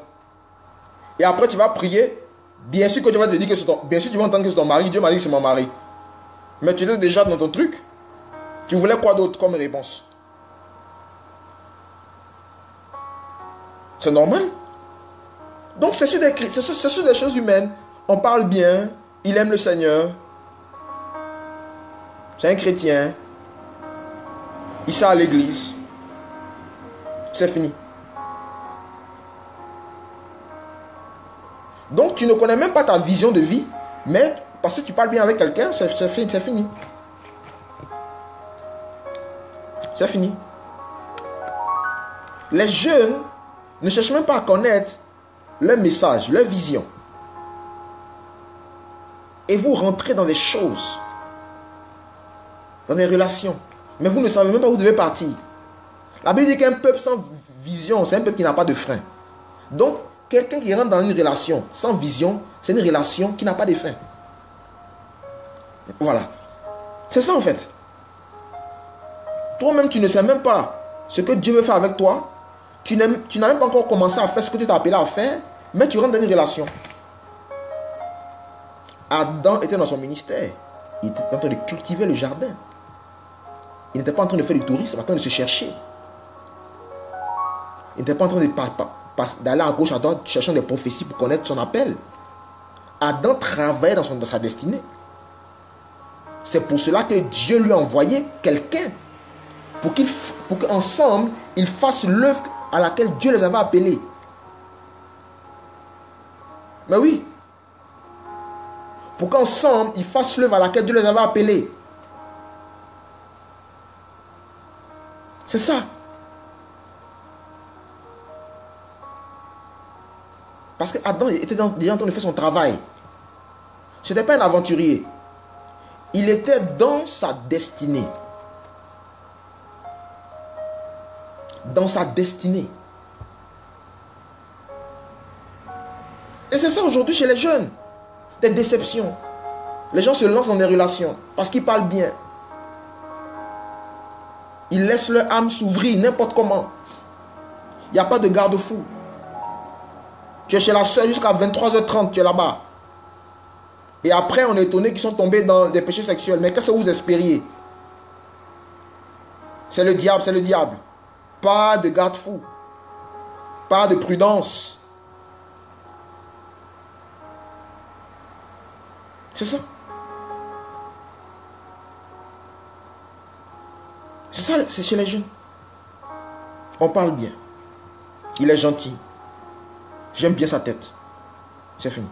Et après, tu vas prier. Bien sûr que tu vas te dire que c'est ton... Bien sûr, tu vas entendre que c'est ton mari. Dieu m'a dit que c'est mon mari. Mais tu étais déjà dans ton truc. Tu voulais quoi d'autre comme réponse? C'est normal. Donc, c'est sur des choses humaines. On parle bien. Il aime le Seigneur. C'est un chrétien. Il sert à l'église. C'est fini. Donc, tu ne connais même pas ta vision de vie, mais parce que tu parles bien avec quelqu'un, c'est fini. C'est fini. Les jeunes ne cherchent même pas à connaître leur message, leur vision. Et vous rentrez dans des choses, dans des relations, mais vous ne savez même pas où vous devez partir. La Bible dit qu'un peuple sans vision, c'est un peuple qui n'a pas de frein. Donc, quelqu'un qui rentre dans une relation sans vision, c'est une relation qui n'a pas de fin. Voilà. C'est ça en fait. Toi-même, tu ne sais même pas ce que Dieu veut faire avec toi. Tu n'as même pas encore commencé à faire ce que tu t'es appelé à faire, mais tu rentres dans une relation. Adam était dans son ministère. Il était en train de cultiver le jardin. Il n'était pas en train de faire du tourisme, il était en train de se chercher. Il n'était pas en train d'aller à gauche, à droite, cherchant des prophéties pour connaître son appel. Adam travaillait dans sa destinée. C'est pour cela que Dieu lui a envoyé quelqu'un pour qu'ensemble, ils fassent l'œuvre à laquelle Dieu les avait appelés. Mais oui. Pour qu'ensemble, ils fassent l'œuvre à laquelle Dieu les avait appelés. C'est ça. Parce que Adam était déjà en train de faire son travail. Ce n'était pas un aventurier. Il était dans sa destinée. Dans sa destinée. Et c'est ça aujourd'hui chez les jeunes. Des déceptions. Les gens se lancent dans des relations parce qu'ils parlent bien. Ils laissent leur âme s'ouvrir n'importe comment. Il n'y a pas de garde-fou. Tu es chez la soeur jusqu'à 23h30, tu es là-bas. Et après, on est étonné qu'ils sont tombés dans des péchés sexuels. Mais qu'est-ce que vous espériez? C'est le diable, c'est le diable. Pas de garde-fou. Pas de prudence. C'est ça. C'est ça, c'est chez les jeunes. On parle bien. Il est gentil. J'aime bien sa tête. C'est fini.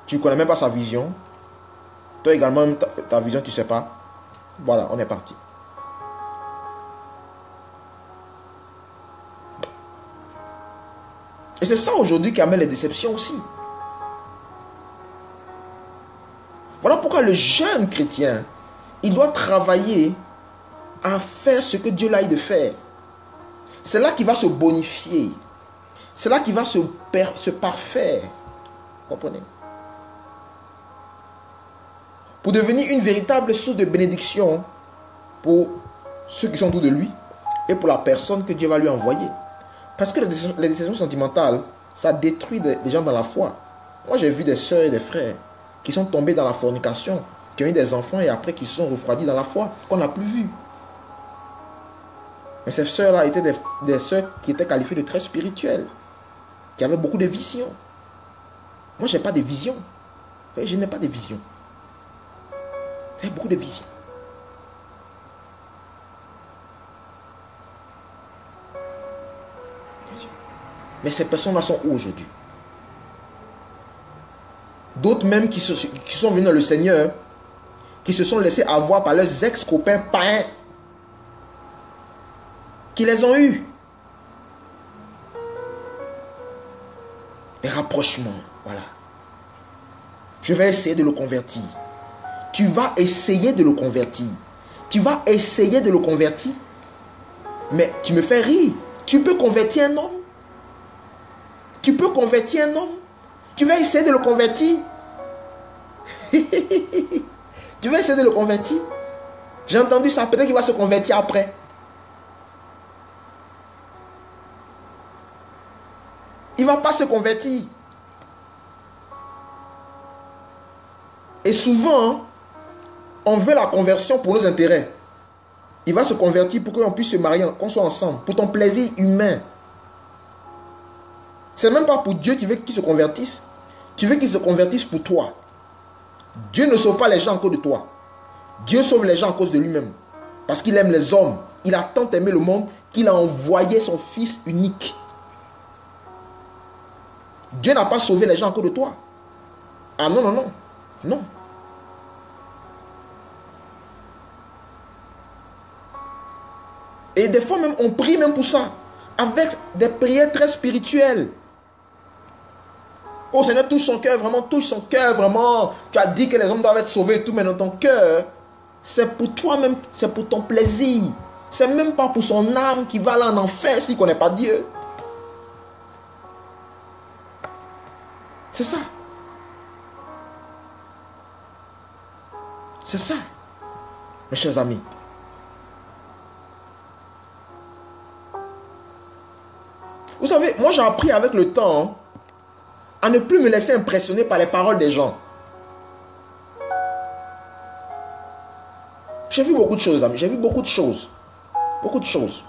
Tu ne connais même pas sa vision. Toi également, ta vision, tu ne sais pas. Voilà, on est parti. Et c'est ça aujourd'hui qui amène les déceptions aussi. Voilà pourquoi le jeune chrétien, il doit travailler à faire ce que Dieu l'a dit de faire. C'est là qu'il va se bonifier. C'est là qu'il va se parfaire. Vous comprenez? Pour devenir une véritable source de bénédiction pour ceux qui sont autour de lui et pour la personne que Dieu va lui envoyer. Parce que les décisions sentimentales, ça détruit des gens dans la foi. Moi, j'ai vu des sœurs et des frères qui sont tombés dans la fornication, qui ont eu des enfants et après qui se sont refroidis dans la foi, qu'on n'a plus vu. Mais ces sœurs-là étaient des sœurs qui étaient qualifiées de très spirituelles, qui avaient beaucoup de visions. Moi, je n'ai pas de visions. Je n'ai pas de visions. J'ai beaucoup de visions. Mais ces personnes-là sont où aujourd'hui? D'autres même qui sont venus dans le Seigneur, qui se sont laissés avoir par leurs ex-copains païens, qui les ont eus. Les rapprochements, voilà. Je vais essayer de le convertir. Tu vas essayer de le convertir. Tu vas essayer de le convertir. Mais tu me fais rire. Tu peux convertir un homme? Tu peux convertir un homme? Tu vas essayer de le convertir? Tu vas essayer de le convertir? J'ai entendu ça, peut-être qu'il va se convertir après. Il ne va pas se convertir. Et souvent, on veut la conversion pour nos intérêts. Il va se convertir pour qu'on puisse se marier, qu'on soit ensemble, pour ton plaisir humain. C'est même pas pour Dieu qui veut qu'il se convertisse. Tu veux qu'il se convertisse pour toi. Dieu ne sauve pas les gens à cause de toi. Dieu sauve les gens à cause de lui-même. Parce qu'il aime les hommes. Il a tant aimé le monde qu'il a envoyé son Fils unique. Dieu n'a pas sauvé les gens à cause de toi. Ah non, non, non. Non. Et des fois même, on prie même pour ça. Avec des prières très spirituelles. Oh Seigneur, touche son cœur, vraiment, touche son cœur, vraiment. Tu as dit que les hommes doivent être sauvés et tout, mais dans ton cœur, c'est pour toi-même, c'est pour ton plaisir. C'est même pas pour son âme qui va là en enfer s'il ne connaît pas Dieu. C'est ça. C'est ça, mes chers amis. Vous savez, moi j'ai appris avec le temps à ne plus me laisser impressionner par les paroles des gens. J'ai vu beaucoup de choses, amis. J'ai vu beaucoup de choses. Beaucoup de choses.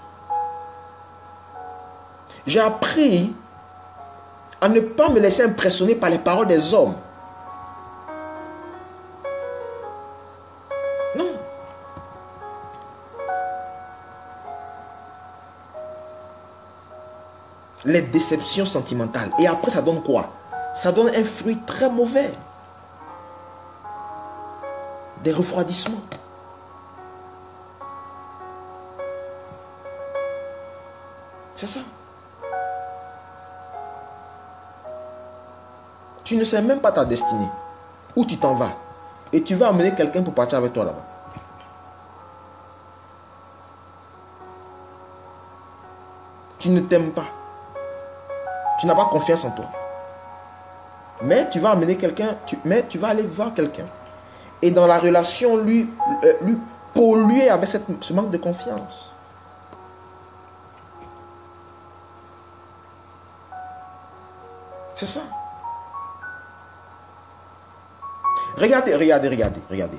J'ai appris à ne pas me laisser impressionner par les paroles des hommes. Non. Les déceptions sentimentales. Et après, ça donne quoi? Ça donne un fruit très mauvais. Des refroidissements. C'est ça. tu ne sais même pas ta destinée. Où tu t'en vas. Et tu vas amener quelqu'un pour partir avec toi là-bas. Tu ne t'aimes pas. Tu n'as pas confiance en toi. Mais tu vas amener quelqu'un, mais tu vas aller voir quelqu'un. Et dans la relation, lui polluer avec ce manque de confiance. C'est ça. Regardez.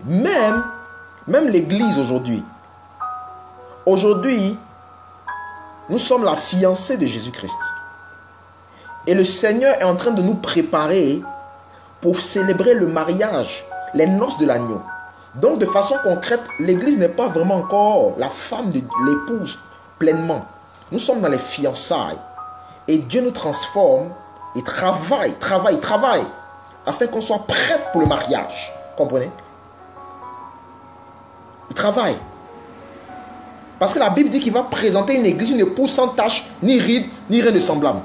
Même l'église aujourd'hui. Aujourd'hui, nous sommes la fiancée de Jésus-Christ. Et le Seigneur est en train de nous préparer pour célébrer le mariage, les noces de l'agneau. Donc de façon concrète, l'église n'est pas vraiment encore la femme de l'épouse pleinement. Nous sommes dans les fiançailles. Et Dieu nous transforme et travaille afin qu'on soit prêt pour le mariage. Comprenez? Il travaille. Parce que la Bible dit qu'il va présenter une église, une épouse sans tache, ni ride, ni rien de semblable.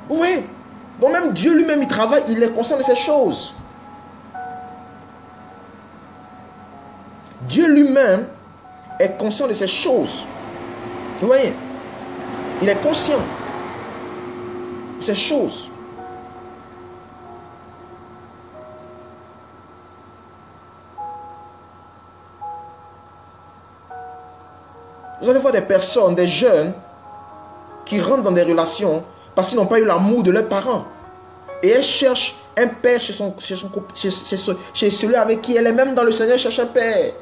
Vous voyez? Donc même Dieu lui-même, il travaille, il est conscient de ces choses. Dieu lui-même est conscient de ces choses. Vous voyez? Il est conscient de ces choses. Vous allez voir des personnes, des jeunes, qui rentrent dans des relations parce qu'ils n'ont pas eu l'amour de leurs parents. Et elles cherchent un père chez celui avec qui elle est, même dans le Seigneur, cherche un père.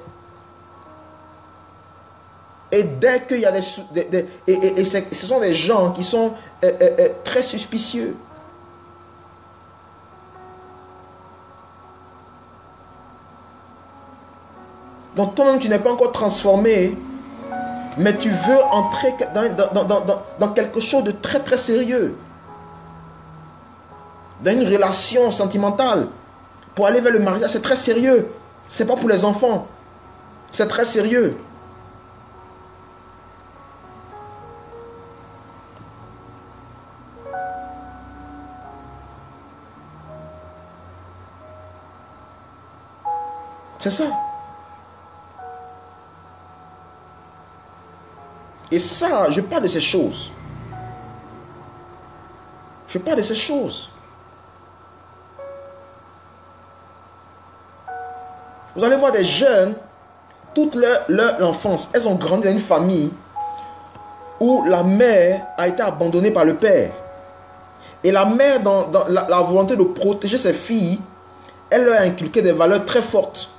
Et dès qu'il y a ce sont des gens qui sont très suspicieux. Donc toi-même, tu n'es pas encore transformé, mais tu veux entrer dans quelque chose de très très sérieux. Dans une relation sentimentale. Pour aller vers le mariage, c'est très sérieux. C'est pas pour les enfants. C'est très sérieux. C'est ça. Et ça, je parle de ces choses. Je parle de ces choses. Vous allez voir des jeunes, toute leur enfance, elles ont grandi dans une famille où la mère a été abandonnée par le père. Et la mère, dans la volonté de protéger ses filles, elle leur a inculqué des valeurs très fortes.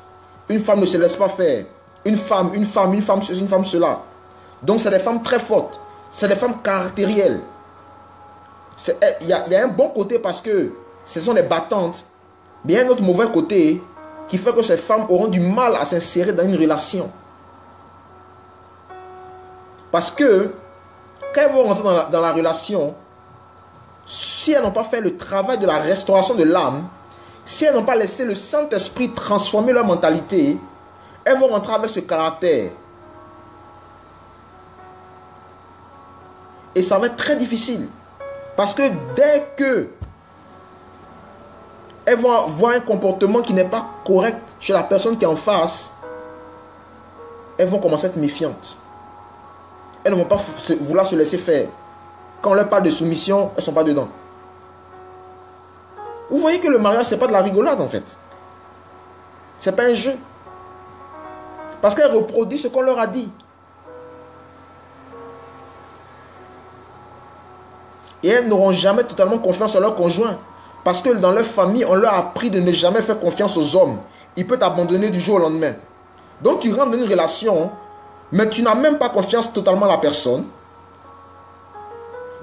Une femme ne se laisse pas faire. Une femme ceci, une femme cela. Donc c'est des femmes très fortes. C'est des femmes caractérielles. Il y a un bon côté parce que ce sont des battantes. Mais il y a un autre mauvais côté qui fait que ces femmes auront du mal à s'insérer dans une relation. Parce que quand elles vont rentrer dans la relation, si elles n'ont pas fait le travail de la restauration de l'âme, si elles n'ont pas laissé le Saint-Esprit transformer leur mentalité, elles vont rentrer avec ce caractère. Et ça va être très difficile. Parce que dès que elles vont avoir un comportement qui n'est pas correct chez la personne qui est en face, elles vont commencer à être méfiantes. Elles ne vont pas vouloir se laisser faire. Quand on leur parle de soumission, elles ne sont pas dedans. Vous voyez que le mariage, ce n'est pas de la rigolade en fait. Ce n'est pas un jeu. Parce qu'elles reproduisent ce qu'on leur a dit. Et elles n'auront jamais totalement confiance en leur conjoint. Parce que dans leur famille, on leur a appris de ne jamais faire confiance aux hommes. Il peut t'abandonner du jour au lendemain. Donc tu rentres dans une relation, mais tu n'as même pas confiance totalement à la personne.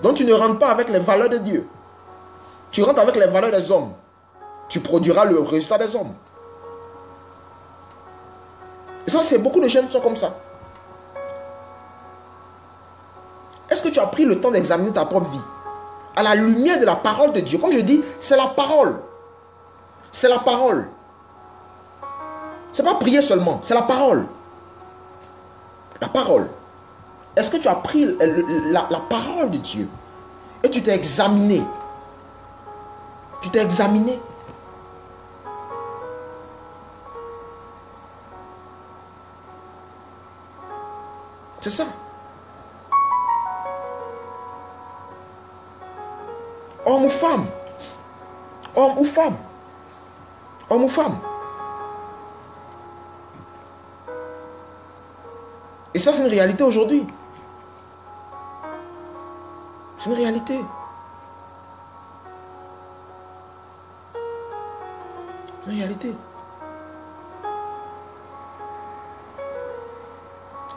Donc tu ne rentres pas avec les valeurs de Dieu. Tu rentres avec les valeurs des hommes. Tu produiras le résultat des hommes. Et ça, c'est beaucoup de jeunes qui sont comme ça. Est-ce que tu as pris le temps d'examiner ta propre vie à la lumière de la parole de Dieu? Comme je dis, c'est la parole. C'est la parole. C'est pas prier seulement, c'est la parole. La parole. Est-ce que tu as pris la parole de Dieu et tu t'es examiné? Tu t'es examiné. C'est ça. Homme ou femme. Homme ou femme. Homme ou femme. Et ça, c'est une réalité aujourd'hui. C'est une réalité. Une réalité.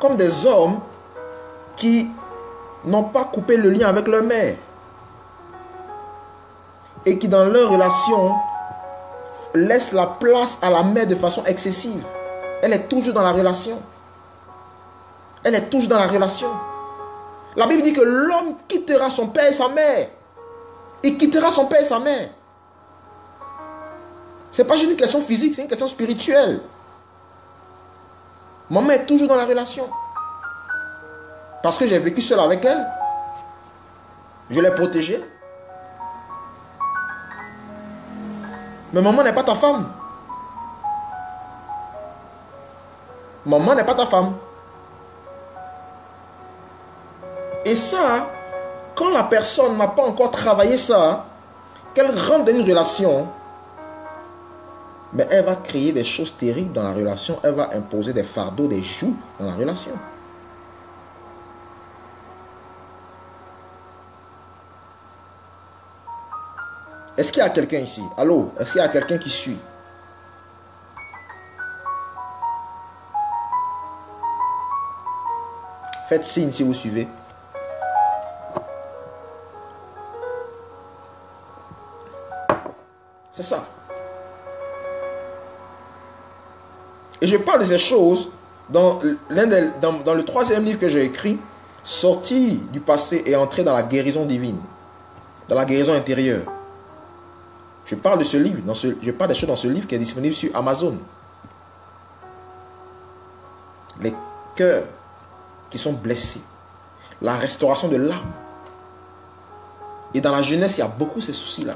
Comme des hommes qui n'ont pas coupé le lien avec leur mère et qui dans leur relation laissent la place à la mère de façon excessive. Elle est toujours dans la relation. Elle est toujours dans la relation. La Bible dit que l'homme quittera son père et sa mère. Il quittera son père et sa mère. Ce n'est pas juste une question physique, c'est une question spirituelle. Maman est toujours dans la relation. Parce que j'ai vécu seul avec elle. Je l'ai protégée. Mais maman n'est pas ta femme. Maman n'est pas ta femme. Et ça, quand la personne n'a pas encore travaillé ça, qu'elle rentre dans une relation, mais elle va créer des choses terribles dans la relation. Elle va imposer des fardeaux, des jougs dans la relation. Est-ce qu'il y a quelqu'un ici? Allô? Est-ce qu'il y a quelqu'un qui suit? Faites signe si vous suivez. C'est ça. Et je parle de ces choses dans le troisième livre que j'ai écrit, Sorti du passé et entrer dans la guérison divine, dans la guérison intérieure. Je parle de ce livre, je parle des choses dans ce livre qui est disponible sur Amazon. Les cœurs qui sont blessés, la restauration de l'âme. Et dans la jeunesse, il y a beaucoup ces soucis-là.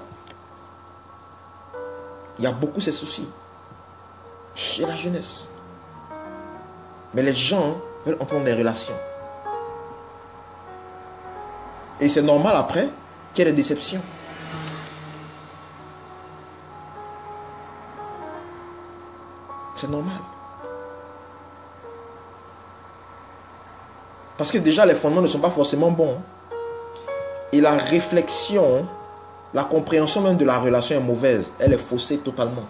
Il y a beaucoup ces soucis chez la jeunesse. Mais les gens veulent entendre des relations. Et c'est normal après qu'il y ait des déceptions. C'est normal. Parce que déjà les fondements ne sont pas forcément bons. Et la réflexion, la compréhension même de la relation est mauvaise. Elle est faussée totalement.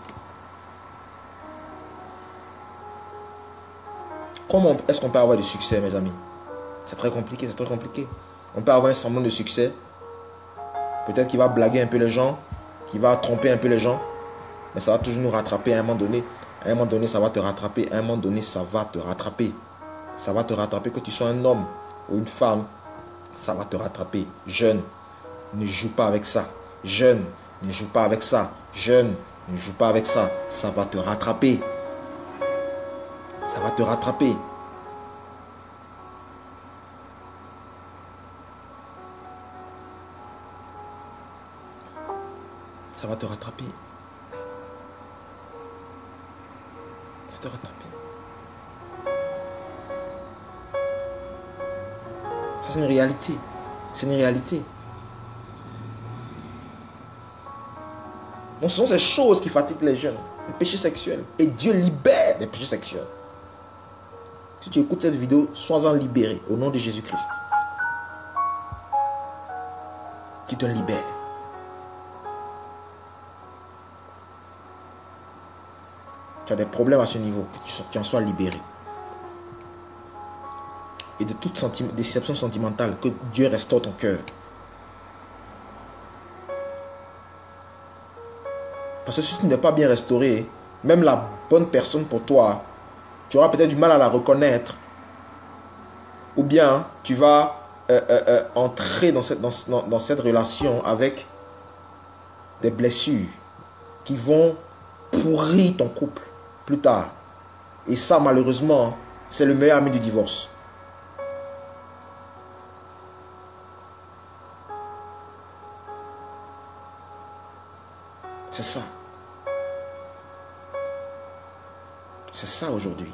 Comment est-ce qu'on peut avoir du succès, mes amis? C'est très compliqué, c'est très compliqué. On peut avoir un semblant de succès. Peut-être qu'il va blaguer un peu les gens, qu'il va tromper un peu les gens. Mais ça va toujours nous rattraper à un moment donné. À un moment donné, ça va te rattraper. À un moment donné, ça va te rattraper. Ça va te rattraper. Que tu sois un homme ou une femme, ça va te rattraper. Jeune, ne joue pas avec ça. Jeune, ne joue pas avec ça. Jeune, ne joue pas avec ça. Ça va te rattraper. Ça va te rattraper. Ça va te rattraper. Ça va te rattraper. Ça, c'est une réalité. C'est une réalité. Donc, ce sont ces choses qui fatiguent les jeunes. Les péchés sexuels. Et Dieu libère des péchés sexuels. Si tu écoutes cette vidéo, sois-en libéré au nom de Jésus-Christ. Qui te libère. Tu as des problèmes à ce niveau, que tu en sois libéré. Et de toute déception sentimentale, que Dieu restaure ton cœur. Parce que si tu n'es pas bien restauré, même la bonne personne pour toi, tu auras peut-être du mal à la reconnaître. Ou bien tu vas entrer dans cette relation avec des blessures qui vont pourrir ton couple plus tard. Et ça, malheureusement, c'est le meilleur ami du divorce. C'est ça. C'est ça aujourd'hui.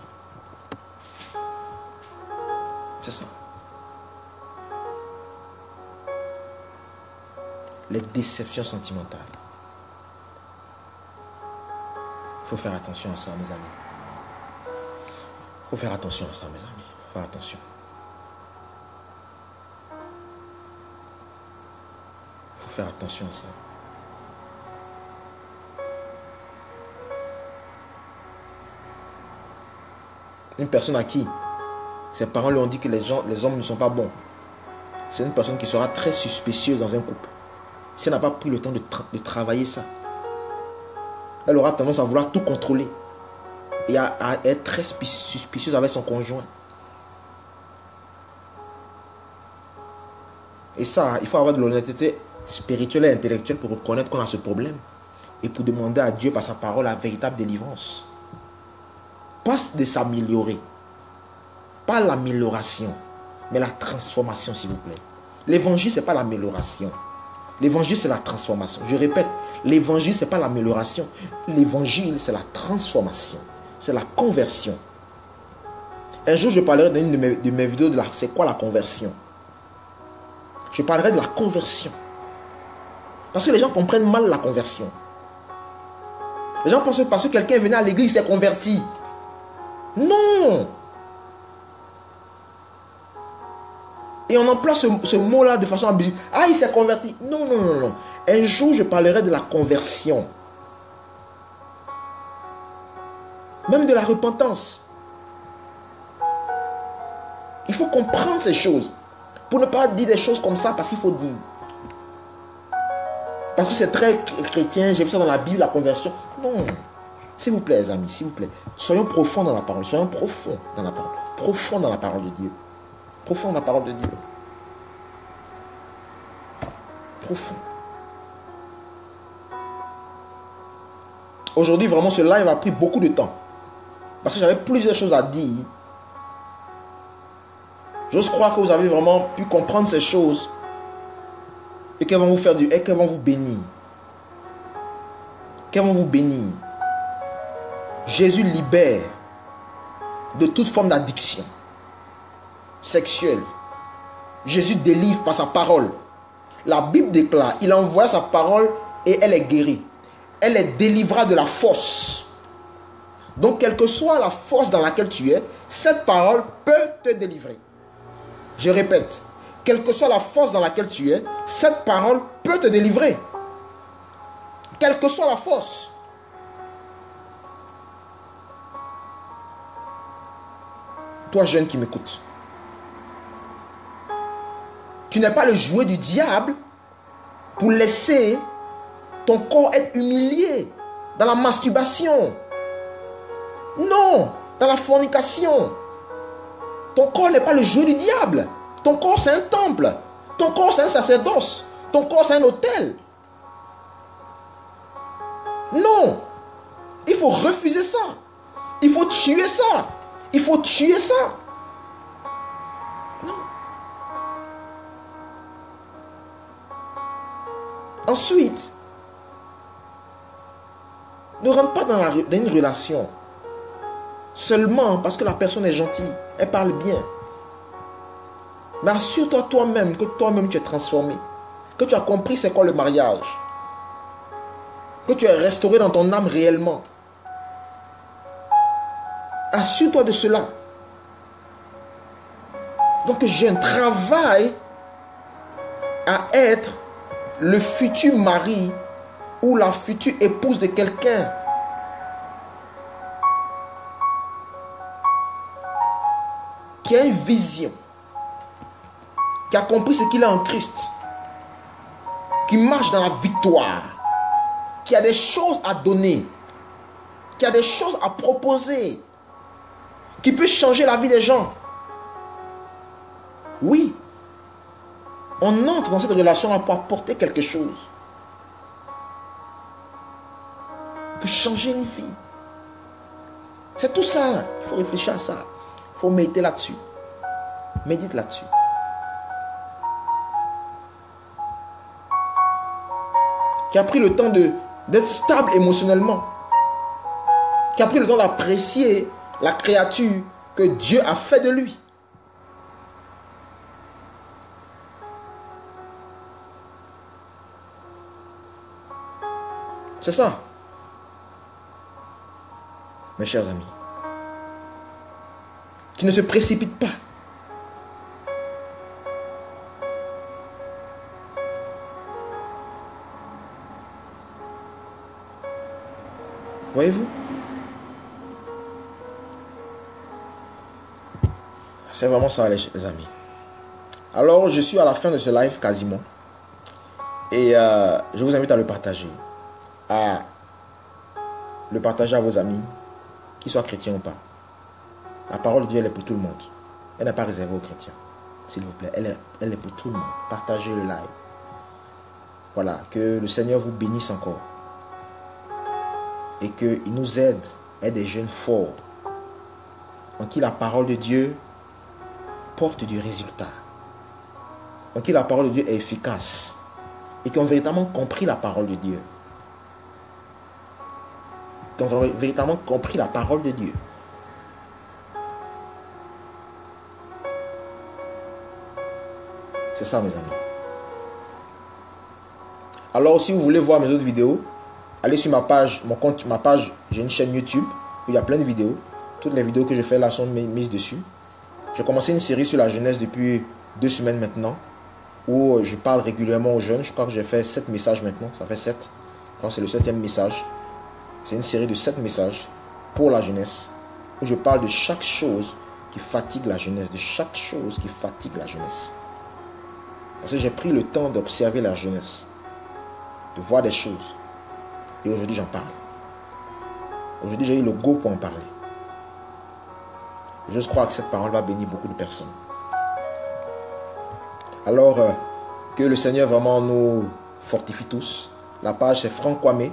C'est ça. Les déceptions sentimentales. Il faut faire attention à ça, mes amis. Il faut faire attention à ça, mes amis. Il faut faire attention. Il faut faire attention à ça. Une personne à qui ses parents lui ont dit que les hommes ne sont pas bons, c'est une personne qui sera très suspicieuse dans un couple. Si elle n'a pas pris le temps de travailler ça, elle aura tendance à vouloir tout contrôler et à être très suspicieuse avec son conjoint. Et ça, il faut avoir de l'honnêteté spirituelle et intellectuelle pour reconnaître qu'on a ce problème et pour demander à Dieu par sa parole la véritable délivrance. Pas de s'améliorer, pas l'amélioration, mais la transformation, s'il vous plaît. L'évangile, ce n'est pas l'amélioration. L'évangile, c'est la transformation. Je répète, l'évangile, ce n'est pas l'amélioration. L'évangile, c'est la transformation. C'est la conversion. Un jour, je parlerai dans une de mes vidéos de c'est quoi la conversion. Je parlerai de la conversion. Parce que les gens comprennent mal la conversion. Les gens pensent que parce que quelqu'un venait à l'église, il s'est converti. Non. Et on emploie ce mot-là de façon abusive. Ah, il s'est converti. Non, non, non, non. Un jour, je parlerai de la conversion. Même de la repentance. Il faut comprendre ces choses. Pour ne pas dire des choses comme ça, parce qu'il faut dire. Parce que c'est très chrétien, j'ai vu ça dans la Bible, la conversion. Non. S'il vous plaît, les amis, s'il vous plaît. Soyons profonds dans la parole. Soyons profonds dans la parole. Profonds dans la parole de Dieu. Profond dans la parole de Dieu. Profond. Aujourd'hui, vraiment, ce live a pris beaucoup de temps. Parce que j'avais plusieurs choses à dire. J'ose croire que vous avez vraiment pu comprendre ces choses. Et qu'elles vont vous faire et qu'elles vont vous bénir. Qu'elles vont vous bénir. Jésus libère de toute forme d'addiction sexuelle. Jésus délivre par sa parole. La Bible déclare, il envoie sa parole et elle est guérie. Elle est délivrée de la force. Donc, quelle que soit la force dans laquelle tu es, cette parole peut te délivrer. Je répète, quelle que soit la force dans laquelle tu es, cette parole peut te délivrer. Quelle que soit la force. Toi, jeune qui m'écoute, tu n'es pas le jouet du diable pour laisser ton corps être humilié dans la masturbation. Non, dans la fornication. Ton corps n'est pas le jouet du diable. Ton corps, c'est un temple. Ton corps, c'est un sacerdoce. Ton corps, c'est un autel. Non. Il faut refuser ça. Il faut tuer ça. Il faut tuer ça. Non. Ensuite, ne rentre pas dans une relation seulement parce que la personne est gentille, elle parle bien. Mais assure-toi toi-même que toi-même tu es transformé, que tu as compris c'est quoi le mariage, que tu es restauré dans ton âme réellement. Assure-toi de cela. Donc j'ai un travail à être le futur mari ou la future épouse de quelqu'un. Qui a une vision, qui a compris ce qu'il a en Christ, qui marche dans la victoire, qui a des choses à donner, qui a des choses à proposer, qui peut changer la vie des gens. Oui, on entre dans cette relation-là pour apporter quelque chose, pour changer une vie. C'est tout ça. Il faut réfléchir à ça. Il faut méditer là-dessus. Médite là-dessus. Qui a pris le temps d'être stable émotionnellement, qui a pris le temps d'apprécier la créature que Dieu a fait de lui. C'est ça, mes chers amis. Qui ne se précipite pas. Voyez-vous? C'est vraiment ça, les amis. Alors, je suis à la fin de ce live quasiment. Et je vous invite à le partager. À le partager à vos amis, qu'ils soient chrétiens ou pas. La parole de Dieu, elle est pour tout le monde. Elle n'est pas réservée aux chrétiens. S'il vous plaît, elle est pour tout le monde. Partagez le live. Voilà, que le Seigneur vous bénisse encore. Et qu'il nous aide à être des jeunes forts, en qui la parole de Dieu porte du résultat, en qui la parole de Dieu est efficace, et qui ont véritablement compris la parole de Dieu. Qui ont véritablement compris la parole de Dieu. C'est ça, mes amis. Alors, si vous voulez voir mes autres vidéos, allez sur ma page, j'ai une chaîne YouTube où il y a plein de vidéos. Toutes les vidéos que je fais là sont mises dessus. J'ai commencé une série sur la jeunesse depuis 2 semaines maintenant, où je parle régulièrement aux jeunes. Je crois que j'ai fait 7 messages maintenant, ça fait 7. Quand c'est le 7e message, c'est une série de 7 messages pour la jeunesse, où je parle de chaque chose qui fatigue la jeunesse, de chaque chose qui fatigue la jeunesse. Parce que j'ai pris le temps d'observer la jeunesse, de voir des choses. Et aujourd'hui, j'en parle. Aujourd'hui, j'ai eu le go pour en parler. Je crois que cette parole va bénir beaucoup de personnes. Alors, que le Seigneur vraiment nous fortifie tous. La page, c'est Franck Kwame.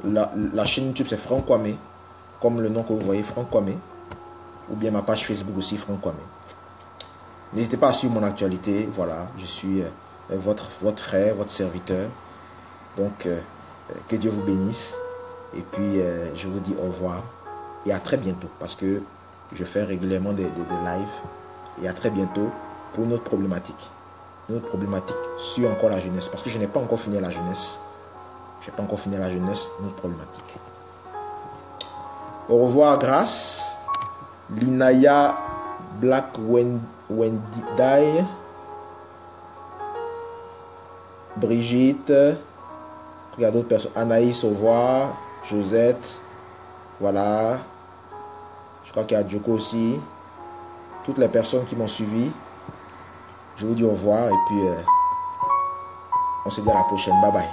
La chaîne YouTube, c'est Franck Kwame. Comme le nom que vous voyez, Franck Kwame. Ou bien ma page Facebook aussi, Franck Kwame. N'hésitez pas à suivre mon actualité. Voilà, je suis votre frère, votre serviteur. Donc, que Dieu vous bénisse. Et puis, je vous dis au revoir. Et à très bientôt. Parce que je fais régulièrement des lives. Et à très bientôt pour une autre problématique. Une autre problématique sur encore la jeunesse. Parce que je n'ai pas encore fini la jeunesse. Je n'ai pas encore fini la jeunesse. Une autre problématique. Au revoir, grâce. Linaya Black Wendy, Brigitte, regarde d'autres personnes, Anaïs, au revoir, Josette, voilà, je crois qu'il y a Djoko aussi, toutes les personnes qui m'ont suivi, je vous dis au revoir et puis on se dit à la prochaine, bye bye,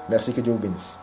merci, que Dieu vous bénisse.